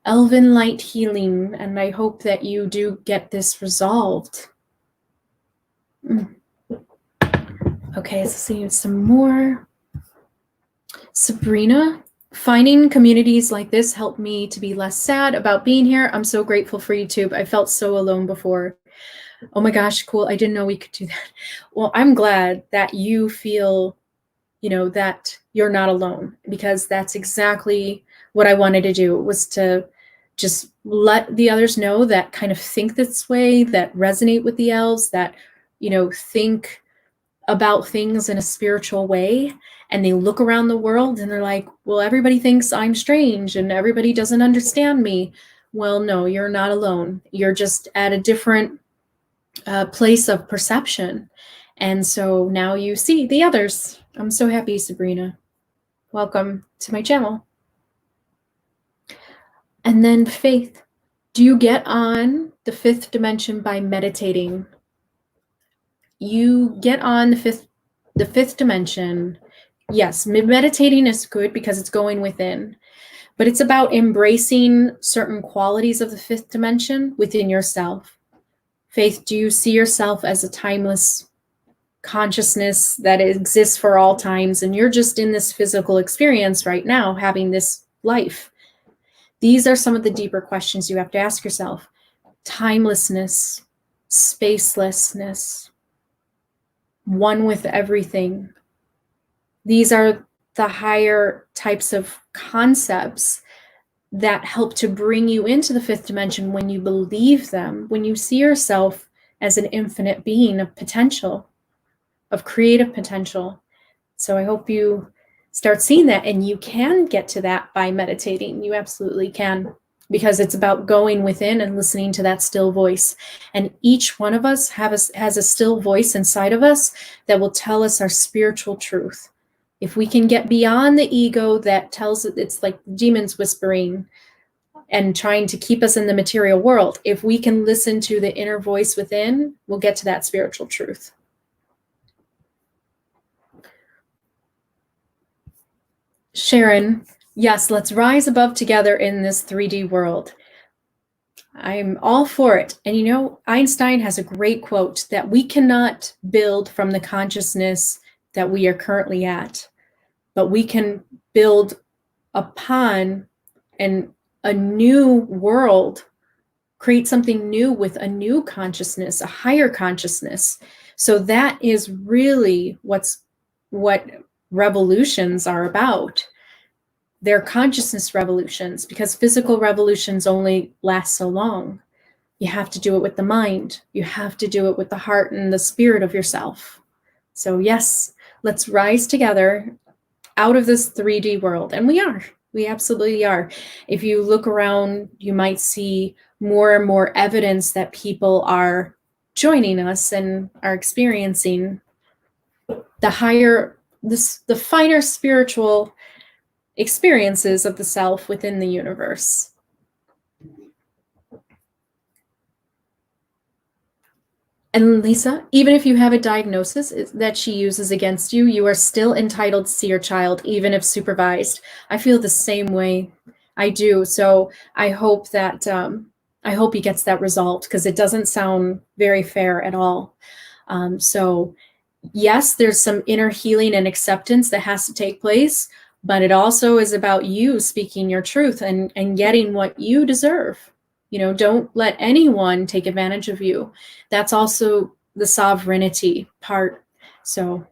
Elven light healing, and I hope that you do get this resolved. Okay, let's see some more. Sabrina, finding communities like this helped me to be less sad about being here. I'm so grateful for YouTube. I felt so alone before. Oh my gosh, cool. I didn't know we could do that. Well, I'm glad that you feel, that you're not alone, because that's exactly what I wanted to do, was to just let the others know that kind of think this way, that resonate with the elves, that, think about things in a spiritual way, and they look around the world and they're like, well, everybody thinks I'm strange and everybody doesn't understand me. Well, no, you're not alone. You're just at a different place of perception. And so now you see the others. I'm so happy, Sabrina. Welcome to my channel. And then Faith, do you get on the fifth dimension by meditating? You get on the fifth dimension. Yes, meditating is good because it's going within. But it's about embracing certain qualities of the fifth dimension within yourself. Faith, do you see yourself as a timeless consciousness that exists for all times, and you're just in this physical experience right now, having this life? These are some of the deeper questions you have to ask yourself. Timelessness, spacelessness, one with everything. These are the higher types of concepts that help to bring you into the fifth dimension when you believe them, when you see yourself as an infinite being of potential, of creative potential. So I hope you start seeing that, and you can get to that by meditating. You absolutely can, because it's about going within and listening to that still voice. And each one of us has a still voice inside of us that will tell us our spiritual truth. If we can get beyond the ego that tells it, it's like demons whispering and trying to keep us in the material world, if we can listen to the inner voice within, we'll get to that spiritual truth. Sharon, yes, let's rise above together in this 3D world. I'm all for it. And you know, Einstein has a great quote that we cannot build from the consciousness that we are currently at, but we can build upon a new world, create something new with a new consciousness, a higher consciousness. So that is really what revolutions are about. They're consciousness revolutions, because physical revolutions only last so long. You have to do it with the mind. You have to do it with the heart and the spirit of yourself. So yes, let's rise together out of this 3D world. And we absolutely are. If you look around, you might see more and more evidence that people are joining us and are experiencing the finer spiritual experiences of the self within the universe. And Lisa, even if you have a diagnosis that she uses against you, you are still entitled to see your child, even if supervised. I feel the same way. I do. So I hope that I hope he gets that resolved, because it doesn't sound very fair at all. So yes, there's some inner healing and acceptance that has to take place, but it also is about you speaking your truth and getting what you deserve. You know, don't let anyone take advantage of you. That's also the sovereignty part. So,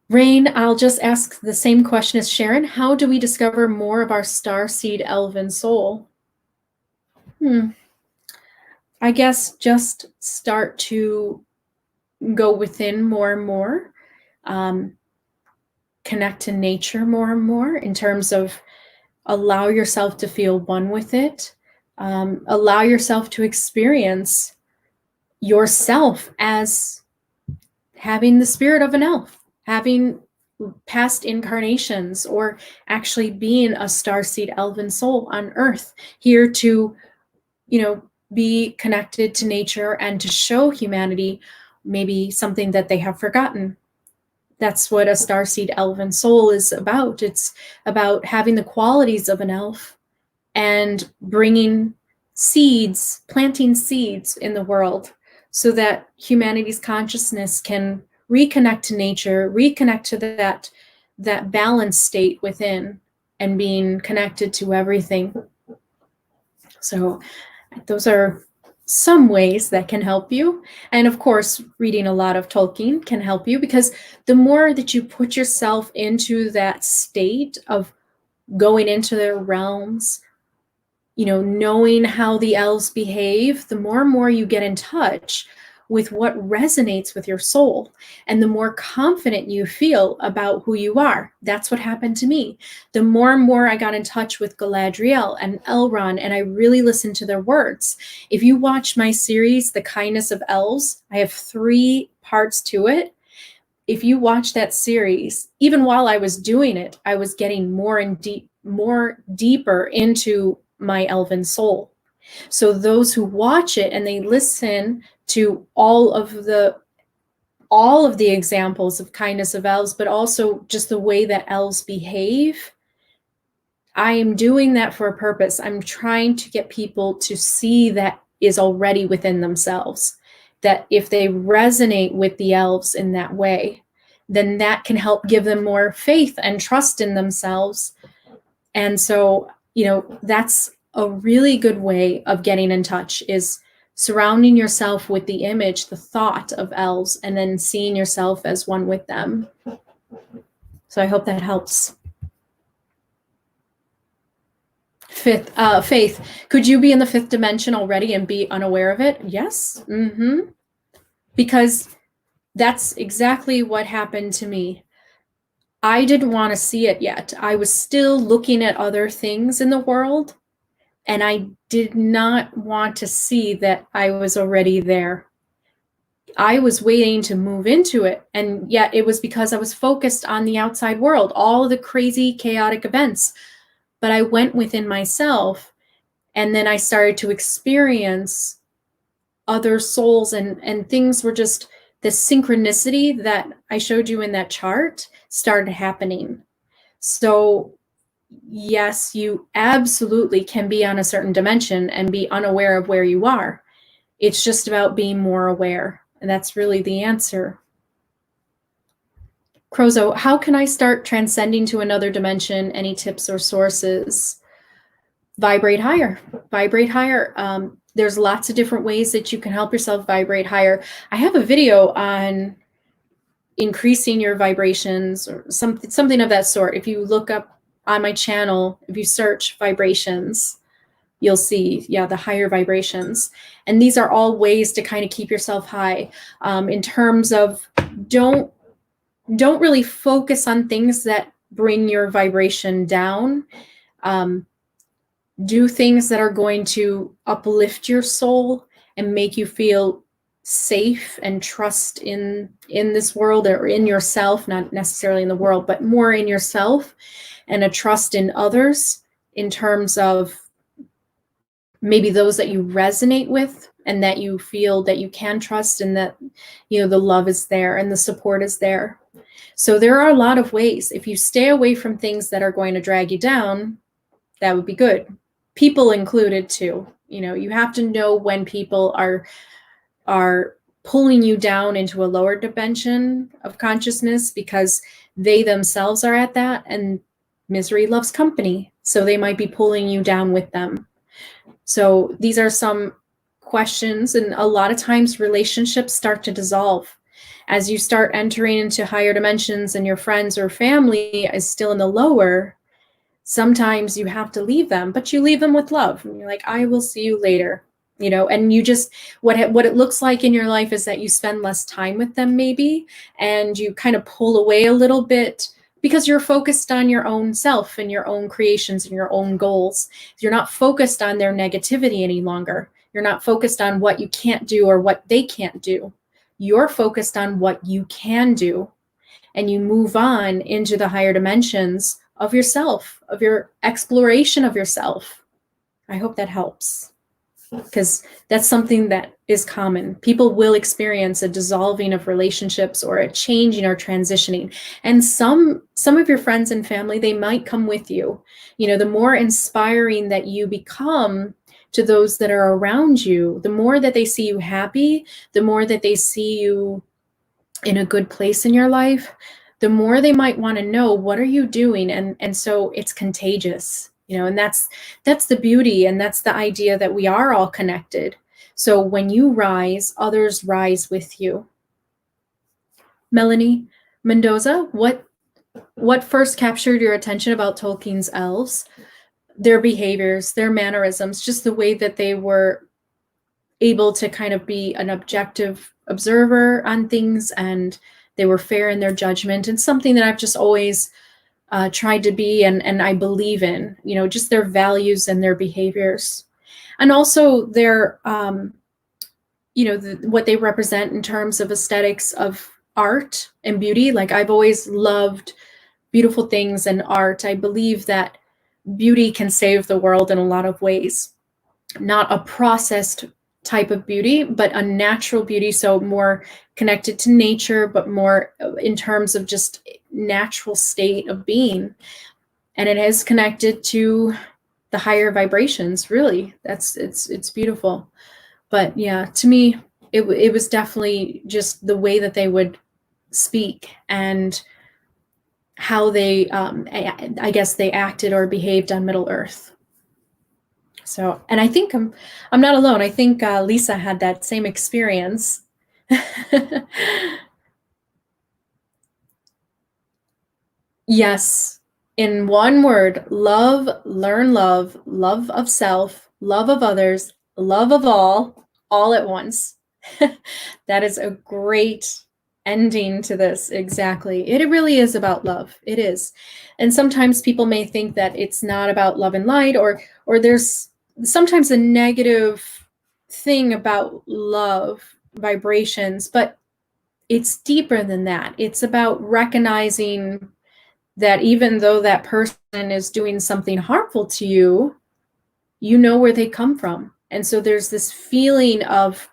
Rain, I'll just ask the same question as Sharon. How do we discover more of our starseed elven soul? I guess just start to go within more and more, connect to nature more and more, in terms of allow yourself to feel one with it. Allow yourself to experience yourself as having the spirit of an elf, having past incarnations, or actually being a starseed elven soul on Earth, here to, you know, be connected to nature and to show humanity maybe something that they have forgotten. That's what a starseed elven soul is about. It's about having the qualities of an elf and bringing seeds, planting seeds in the world, so that humanity's consciousness can reconnect to nature, reconnect to that balanced state within, and being connected to everything. So those are some ways that can help you. And of course, reading a lot of Tolkien can help you, because the more that you put yourself into that state of going into their realms, you know, knowing how the elves behave, the more and more you get in touch with what resonates with your soul, and the more confident you feel about who you are. That's what happened to me. The more and more I got in touch with Galadriel and Elrond, and I really listened to their words. If you watch my series, The Kindness of Elves, I have 3 parts to it. If you watch that series, even while I was doing it, I was getting more deeper into my elven soul. So those who watch it and they listen to all of the examples of kindness of elves, but also just the way that elves behave, I am doing that for a purpose. I'm trying to get people to see that is already within themselves, that if they resonate with the elves in that way, then that can help give them more faith and trust in themselves. And so, that's a really good way of getting in touch, is surrounding yourself with the image, the thought of elves, and then seeing yourself as one with them. So I hope that helps. Faith, could you be in the fifth dimension already and be unaware of it? Yes. Because that's exactly what happened to me. I didn't want to see it yet. I was still looking at other things in the world, and I did not want to see that I was already there. I was waiting to move into it, and yet it was because I was focused on the outside world, all of the crazy, chaotic events. But I went within myself, and then I started to experience other souls, and things were just, the synchronicity that I showed you in that chart started happening. So yes, you absolutely can be on a certain dimension and be unaware of where you are. It's just about being more aware. And that's really the answer. Crozo, how can I start transcending to another dimension? Any tips or sources? Vibrate higher. Vibrate higher. There's lots of different ways that you can help yourself vibrate higher. I have a video on increasing your vibrations or something of that sort. If you look up on my channel, if you search vibrations, you'll see, the higher vibrations. And these are all ways to kind of keep yourself high, in terms of don't really focus on things that bring your vibration down. Do things that are going to uplift your soul and make you feel safe and trust in this world, or in yourself, not necessarily in the world, but more in yourself, and a trust in others, in terms of maybe those that you resonate with and that you feel that you can trust, and that, the love is there and the support is there. So there are a lot of ways. If you stay away from things that are going to drag you down, that would be good. People included too. You have to know when people are pulling you down into a lower dimension of consciousness, because they themselves are at that, and misery loves company. So they might be pulling you down with them. So these are some questions, and a lot of times relationships start to dissolve as you start entering into higher dimensions, and your friends or family is still in the lower. Sometimes you have to leave them, but you leave them with love. And you're like, I will see you later, and you just, what it looks like in your life is that you spend less time with them maybe, and you kind of pull away a little bit, because you're focused on your own self and your own creations and your own goals. You're not focused on their negativity any longer. You're not focused on what you can't do or what they can't do. You're focused on what you can do, and you move on into the higher dimensions of yourself, of your exploration of yourself. I hope that helps, because that's something that is common. People will experience a dissolving of relationships, or a changing or transitioning. And some of your friends and family, they might come with you. The more inspiring that you become to those that are around you, the more that they see you happy, the more that they see you in a good place in your life, the more they might want to know, what are you doing? And so it's contagious, and that's the beauty, and that's the idea, that we are all connected. So when you rise, others rise with you. Melanie Mendoza, what first captured your attention about Tolkien's elves? Their behaviors, their mannerisms, just the way that they were able to kind of be an objective observer on things, and they were fair in their judgment, and something that I've just always tried to be, and I believe in, just their values and their behaviors, and also their, what they represent in terms of aesthetics of art and beauty. Like, I've always loved beautiful things and art. I believe that beauty can save the world in a lot of ways, not a processed type of beauty, but a natural beauty. So more connected to nature, but more in terms of just natural state of being. and it is connected to the higher vibrations. Really, it's beautiful. But yeah, to me, it was definitely just the way that they would speak and how they, I guess they acted or behaved on Middle Earth. So, and I think I'm not alone. I think Lisa had that same experience. Yes, in one word, love, learn love, love of self, love of others, love of all at once. That is a great ending to this. Exactly. It really is about love. It is. And sometimes people may think that it's not about love and light, or there's sometimes a negative thing about love vibrations, but it's deeper than that. It's about recognizing that even though that person is doing something harmful to you, you know where they come from. And so there's this feeling of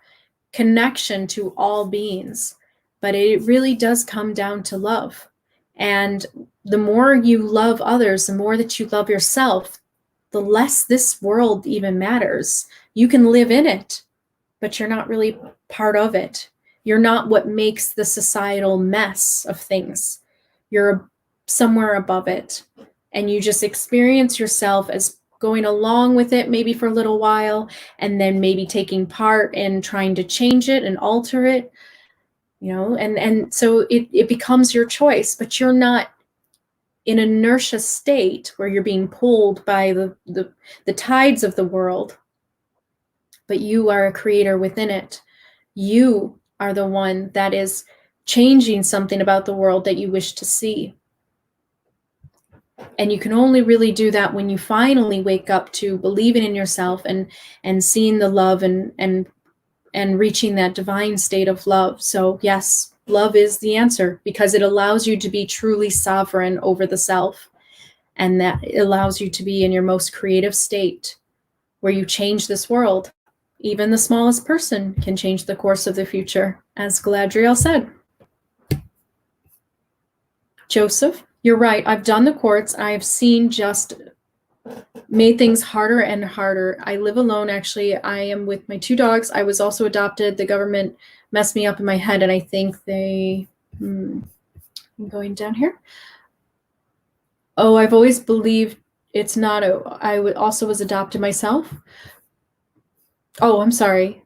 connection to all beings, but it really does come down to love. And the more you love others, the more that you love yourself, the less this world even matters. You can live in it, but you're not really part of it. You're not what makes the societal mess of things. You're somewhere above it. And you just experience yourself as going along with it, maybe for a little while, and then maybe taking part in trying to change it and alter it, and so it becomes your choice, but you're not in inertia state where you're being pulled by the tides of the world, but you are a creator within it. You are the one that is changing something about the world that you wish to see. And you can only really do that when you finally wake up to believing in yourself and seeing the love and reaching that divine state of love. So yes, love is the answer, because it allows you to be truly sovereign over the self. And that allows you to be in your most creative state where you change this world. Even the smallest person can change the course of the future, as Galadriel said. Joseph, you're right. I've done the courts. I've seen just made things harder and harder. I live alone, actually. I am with my two dogs. I was also adopted. The government messed me up in my head, and I think I'm going down here. Oh, I've always believed it's not. I also was adopted myself. Oh, I'm sorry.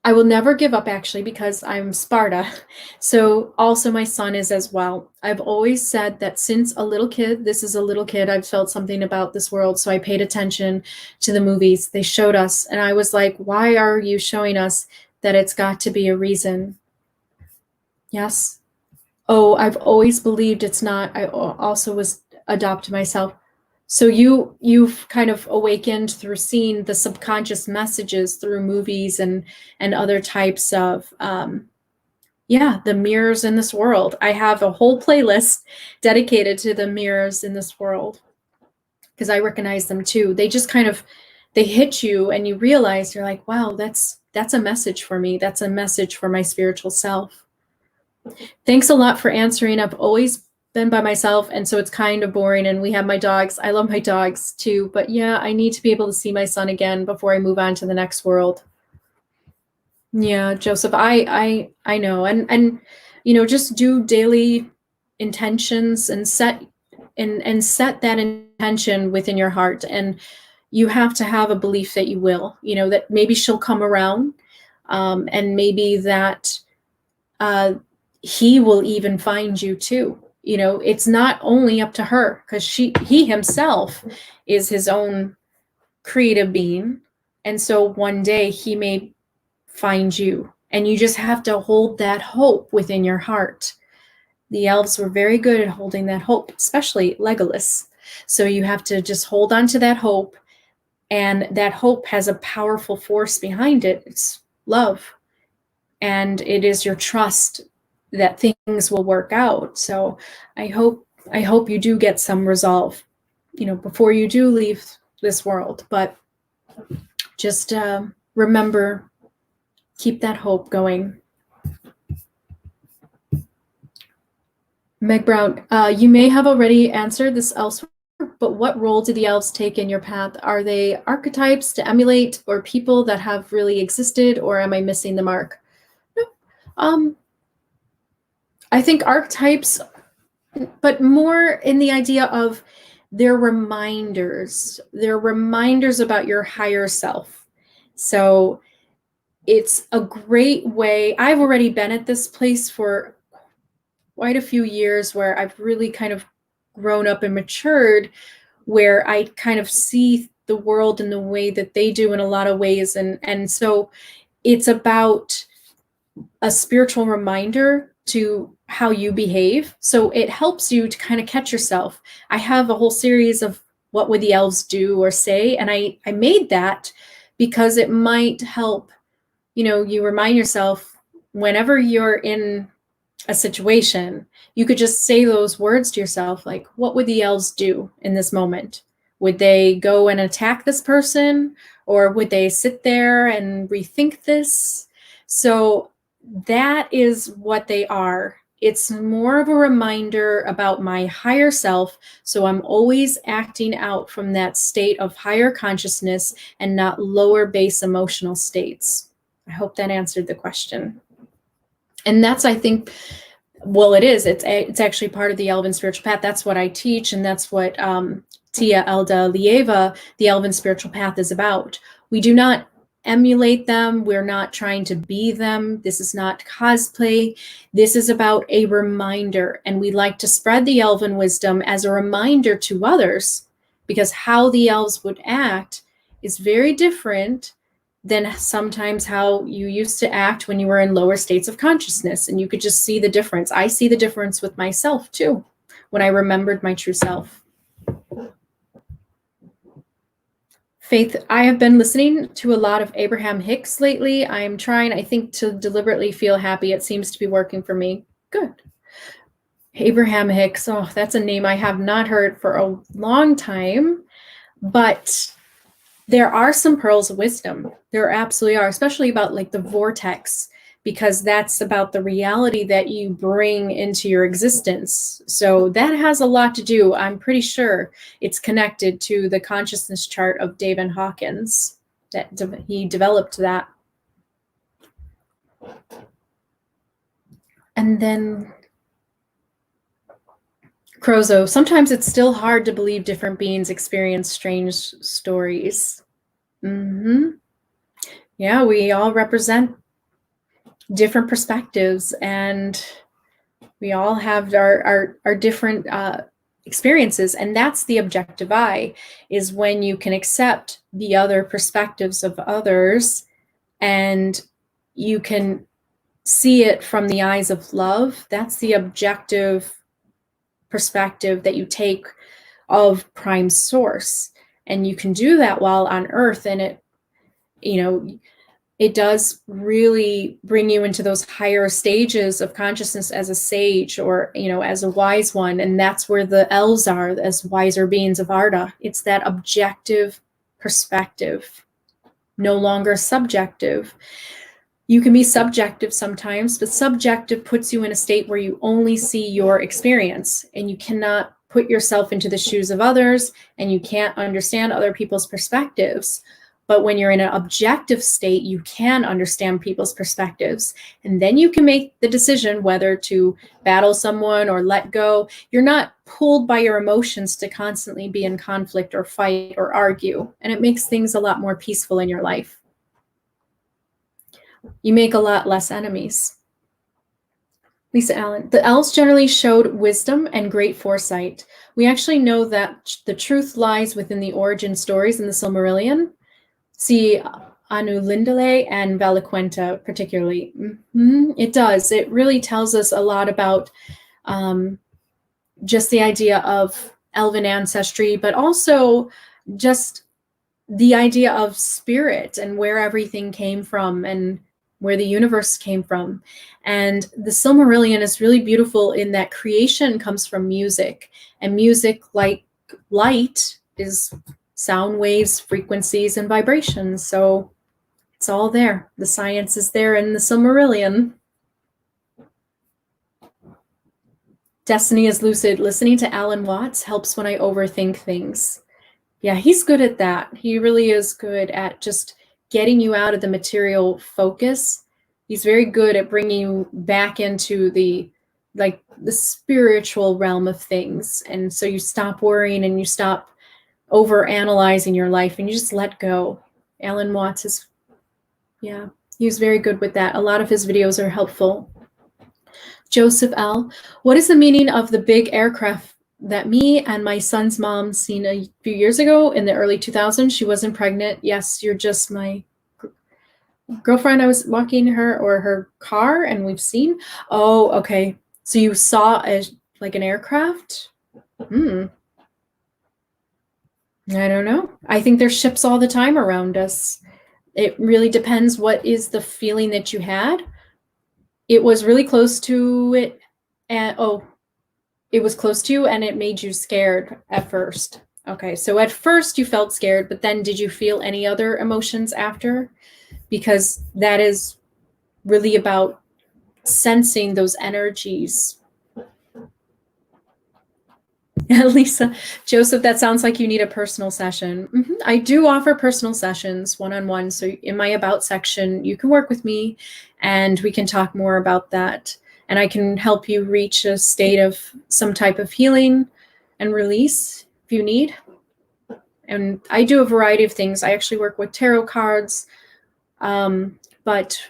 I will never give up, actually, because I'm Sparta. So also my son is as well. I've always said that since a little kid, this is a little kid, I've felt something about this world. So I paid attention to the movies they showed us. And I was like, why are you showing us that it's got to be a reason? Yes. Oh, I've always believed it's not. I also was adopted myself. So you've kind of awakened through seeing the subconscious messages through movies and other types of the mirrors in this world. I have a whole playlist dedicated to the mirrors in this world because I recognize them too. They just kind of they hit you and you realize you're like, wow, that's a message for me. That's a message for my spiritual self. Thanks a lot for answering. I've always been by myself, and so it's kind of boring, and we have my dogs. I love my dogs too, but yeah, I need to be able to see my son again before I move on to the next world. Yeah, Joseph, I know. And just do daily intentions and set that intention within your heart, and you have to have a belief that you will, that maybe she'll come around, and maybe that uh, he will even find you too. It's not only up to her, because he himself is his own creative being. And so one day he may find you, and you just have to hold that hope within your heart. The elves were very good at holding that hope, especially Legolas. So you have to just hold on to that hope, and that hope has a powerful force behind it. It's love, and it is your trust that things will work out. So I hope you do get some resolve, before you do leave this world. But just remember, keep that hope going. Meg Brown, you may have already answered this elsewhere, but what role do the elves take in your path? Are they archetypes to emulate or people that have really existed, or am I missing the mark? No. I think archetypes, but more in the idea of they're reminders. They're reminders about your higher self. So it's a great way. I've already been at this place for quite a few years where I've really kind of grown up and matured, where I kind of see the world in the way that they do in a lot of ways. And so it's about a spiritual reminder to how you behave. So it helps you to kind of catch yourself. I have a whole series of what would the elves do or say, and I made that because it might help, you remind yourself whenever you're in a situation, you could just say those words to yourself, like, what would the elves do in this moment? Would they go and attack this person, or would they sit there and rethink this? So that is what they are. It's more of a reminder about my higher self. So I'm always acting out from that state of higher consciousness and not lower base emotional states. I hope that answered the question. And that's, I think, well, it is. It's actually part of the Elven spiritual path. That's what I teach, and that's what Tia Elda Lieva, the Elven spiritual path, is about. We do not emulate them. We're not trying to be them. This is not cosplay. This is about a reminder, and we like to spread the Elven wisdom as a reminder to others, because how the elves would act is very different than sometimes how you used to act when you were in lower states of consciousness. And you could just see the difference. I see the difference with myself too, when I remembered my true self. Faith, I have been listening to a lot of Abraham Hicks lately. I'm trying, I think, to deliberately feel happy. It seems to be working for me. Good. Abraham Hicks, oh, that's a name I have not heard for a long time, but there are some pearls of wisdom. There absolutely are, especially about like the vortex, because that's about the reality that you bring into your existence. So that has a lot to do. I'm pretty sure it's connected to the consciousness chart of David Hawkins, that he developed that. And then Crozo, sometimes it's still hard to believe different beings experience strange stories. Yeah, we all represent different perspectives, and we all have our different experiences. And that's the objective eye, is when you can accept the other perspectives of others, and you can see it from the eyes of love. That's the objective perspective that you take of prime source. And you can do that while on earth, and it does really bring you into those higher stages of consciousness as a sage, or as a wise one. And that's where the elves are, as wiser beings of Arda. It's that objective perspective, no longer subjective. You can be subjective sometimes, but subjective puts you in a state where you only see your experience, and you cannot put yourself into the shoes of others, and you can't understand other people's perspectives. But when you're in an objective state, you can understand people's perspectives, and then you can make the decision whether to battle someone or let go. You're not pulled by your emotions to constantly be in conflict or fight or argue, and it makes things a lot more peaceful in your life. You make a lot less enemies. Lisa Allen, the elves generally showed wisdom and great foresight. We actually know that the truth lies within the origin stories in the Silmarillion. See Anu Lindale and Valaquenta particularly. It does. It really tells us a lot about just the idea of elven ancestry, but also just the idea of spirit and where everything came from and where the universe came from. And the Silmarillion is really beautiful in that creation comes from music, and music, like light, is sound waves, frequencies, and vibrations. So it's all there. The science is there in the Silmarillion. Destiny is lucid. Listening to Alan Watts helps when I overthink things. Yeah, he's good at that. He really is good at just getting you out of the material focus. He's very good at bringing you back into the spiritual realm of things. And so you stop worrying and you stop over analyzing your life and you just let go. Alan Watts is, yeah, he was very good with that. A lot of his videos are helpful. Joseph L. What is the meaning of the big aircraft that me and my son's mom seen a few years ago in the early 2000s? She wasn't pregnant. Yes, you're just my girlfriend. I was walking her or her car and we've seen. Oh, okay. So you saw like an aircraft? I don't know. I think there's ships all the time around us. It really depends what is the feeling that you had. It was really close to it. And it was close to you and it made you scared at first. Okay, so at first you felt scared, but then did you feel any other emotions after? Because that is really about sensing those energies. Lisa, Joseph, that sounds like you need a personal session. I do offer personal sessions one-on-one. So in my About section, you can work with me and we can talk more about that. And I can help you reach a state of some type of healing and release if you need. And I do a variety of things. I actually work with tarot cards, but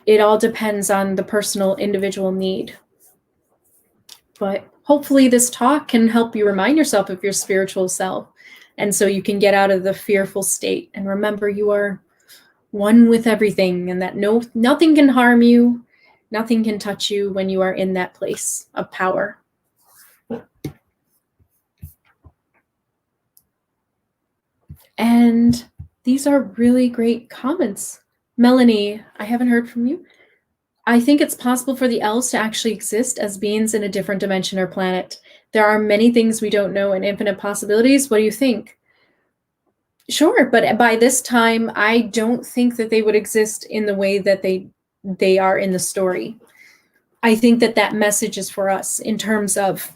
it all depends on the personal individual need. But hopefully this talk can help you remind yourself of your spiritual self. And so you can get out of the fearful state and remember you are one with everything and that nothing can harm you. Nothing can touch you when you are in that place of power. And these are really great comments. Melanie, I haven't heard from you. I think it's possible for the elves to actually exist as beings in a different dimension or planet. There are many things we don't know and infinite possibilities. What do you think? Sure, but by this time, I don't think that they would exist in the way that they are in the story. I think that that message is for us in terms of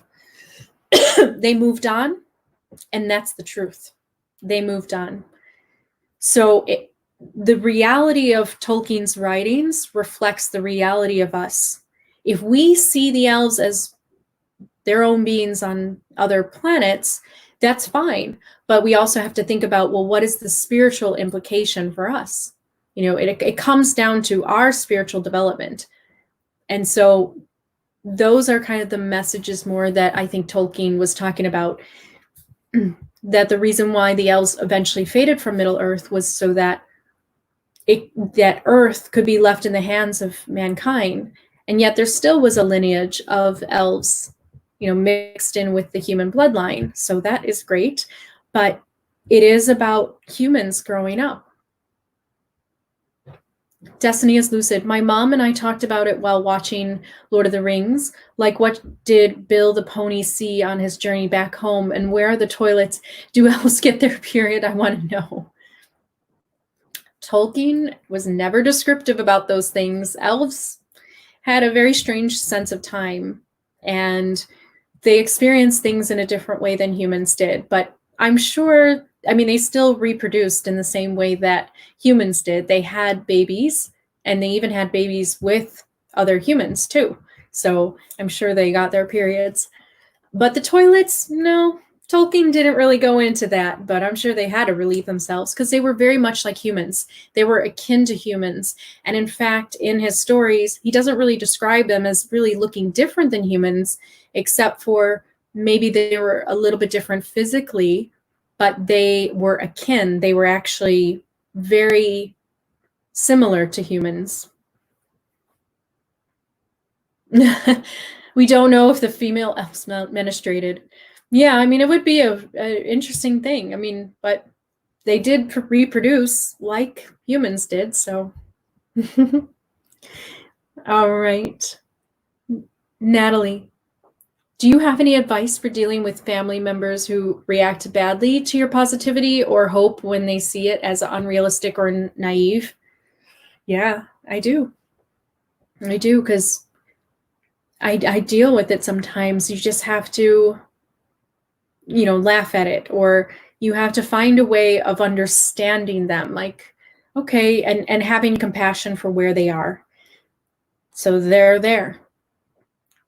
they moved on, and that's the truth. They moved on. So the reality of Tolkien's writings reflects the reality of us. If we see the elves as their own beings on other planets, that's fine. But we also have to think about, well, what is the spiritual implication for us? You know, it comes down to our spiritual development. And so those are kind of the messages more that I think Tolkien was talking about, that the reason why the elves eventually faded from Middle-earth was so that that Earth could be left in the hands of mankind. And yet there still was a lineage of elves, you know, mixed in with the human bloodline. So that is great. But it is about humans growing up. Destiny is lucid. My mom and I talked about it while watching Lord of the Rings. Like, what did Bill the pony see on his journey back home? And where are the toilets? Do elves get their period? I want to know. Tolkien was never descriptive about those things. Elves had a very strange sense of time, and they experienced things in a different way than humans did. But I'm sure, I mean, they still reproduced in the same way that humans did. They had babies, and they even had babies with other humans too. So I'm sure they got their periods. But the toilets, no. Tolkien didn't really go into that, but I'm sure they had to relieve themselves because they were very much like humans. They were akin to humans. And in fact, in his stories, he doesn't really describe them as really looking different than humans, except for maybe they were a little bit different physically, but they were akin. They were actually very similar to humans. We don't know if the female elves menstruated. Yeah, I mean, it would be an interesting thing. I mean, but they did reproduce like humans did, so. All right. Natalie, do you have any advice for dealing with family members who react badly to your positivity or hope when they see it as unrealistic or naive? Yeah, I do. I do, because I deal with it sometimes. You just have to, laugh at it, or you have to find a way of understanding them, like, okay, and having compassion for where they are. So they're there.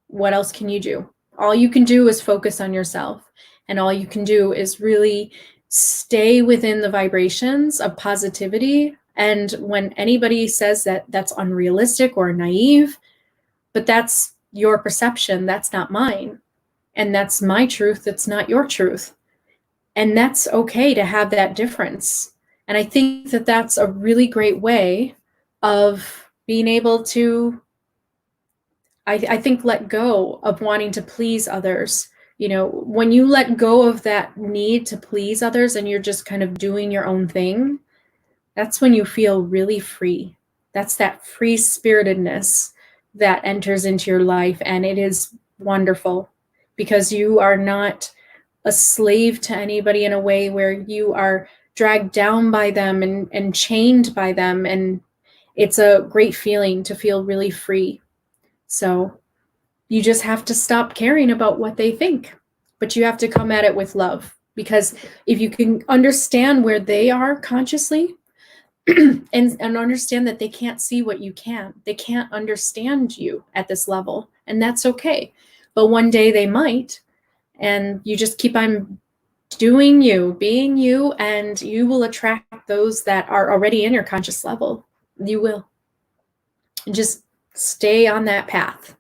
What else can you do? All you can do is focus on yourself, and all you can do is really stay within the vibrations of positivity. And when anybody says that that's unrealistic or naive, but that's your perception, that's not mine. And that's my truth, it's not your truth. And that's okay to have that difference. And I think that that's a really great way of being able to, I think, let go of wanting to please others. When you let go of that need to please others and you're just kind of doing your own thing, that's when you feel really free. That's that free spiritedness that enters into your life. And it is wonderful because you are not a slave to anybody in a way where you are dragged down by them and chained by them. And it's a great feeling to feel really free. So you just have to stop caring about what they think, but you have to come at it with love, because if you can understand where they are consciously, and understand that they can't see what you can. They can't understand you at this level, and that's okay. But one day they might, and you just keep on doing you, being you, and you will attract those that are already in your conscious level. You will. Just stay on that path.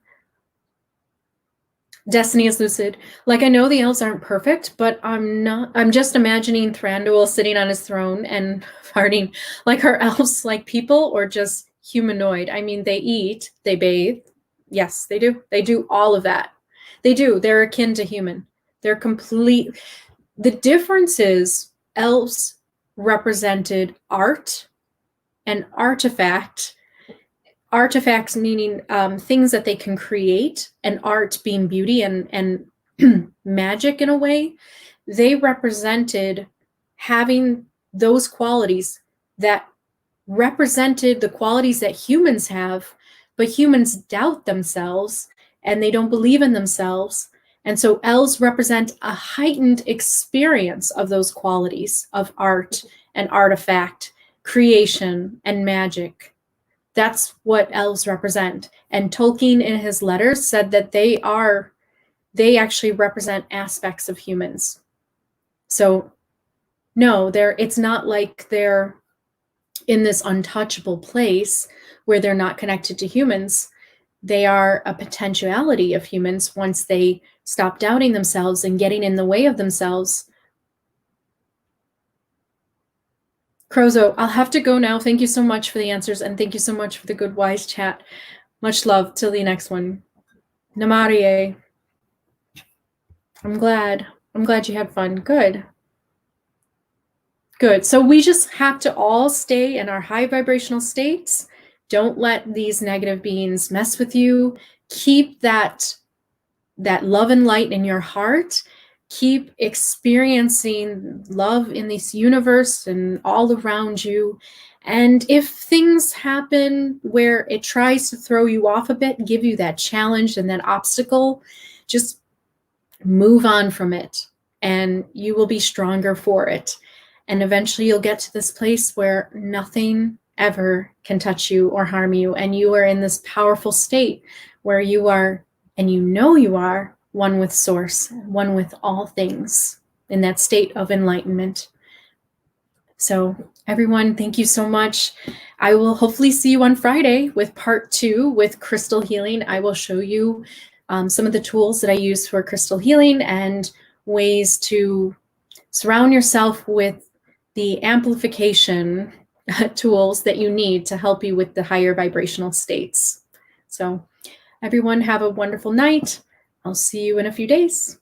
Destiny is lucid. Like, I know the elves aren't perfect, but I'm just imagining Thranduil sitting on his throne and farting. Like, are elves like people or just humanoid? I mean, they eat, they bathe. Yes, they do. They do all of that. They do. They're akin to human. They're complete. The difference is elves represented art and artifact. Artifacts meaning things that they can create, and art being beauty and magic in a way. They represented having those qualities that represented the qualities that humans have, but humans doubt themselves and they don't believe in themselves. And so elves represent a heightened experience of those qualities of art and artifact, creation and magic. That's what elves represent. And Tolkien in his letters said that they actually represent aspects of humans. So no, it's not like they're in this untouchable place where they're not connected to humans. They are a potentiality of humans once they stop doubting themselves and getting in the way of themselves. Crozo, I'll have to go now. Thank you so much for the answers, and thank you so much for the good, wise chat. Much love. Till the next one. Namarie. I'm glad you had fun. Good. Good. So we just have to all stay in our high vibrational states. Don't let these negative beings mess with you. Keep that love and light in your heart. Keep experiencing love in this universe and all around you. And if things happen where it tries to throw you off a bit, give you that challenge and that obstacle, just move on from it and you will be stronger for it. And eventually you'll get to this place where nothing ever can touch you or harm you. And you are in this powerful state where you are, and you know you are, one with Source, one with all things, in that state of enlightenment. So everyone, thank you so much. I will hopefully see you on Friday with part 2 with crystal healing. I will show you some of the tools that I use for crystal healing and ways to surround yourself with the amplification tools that you need to help you with the higher vibrational states. So everyone, have a wonderful night. I'll see you in a few days.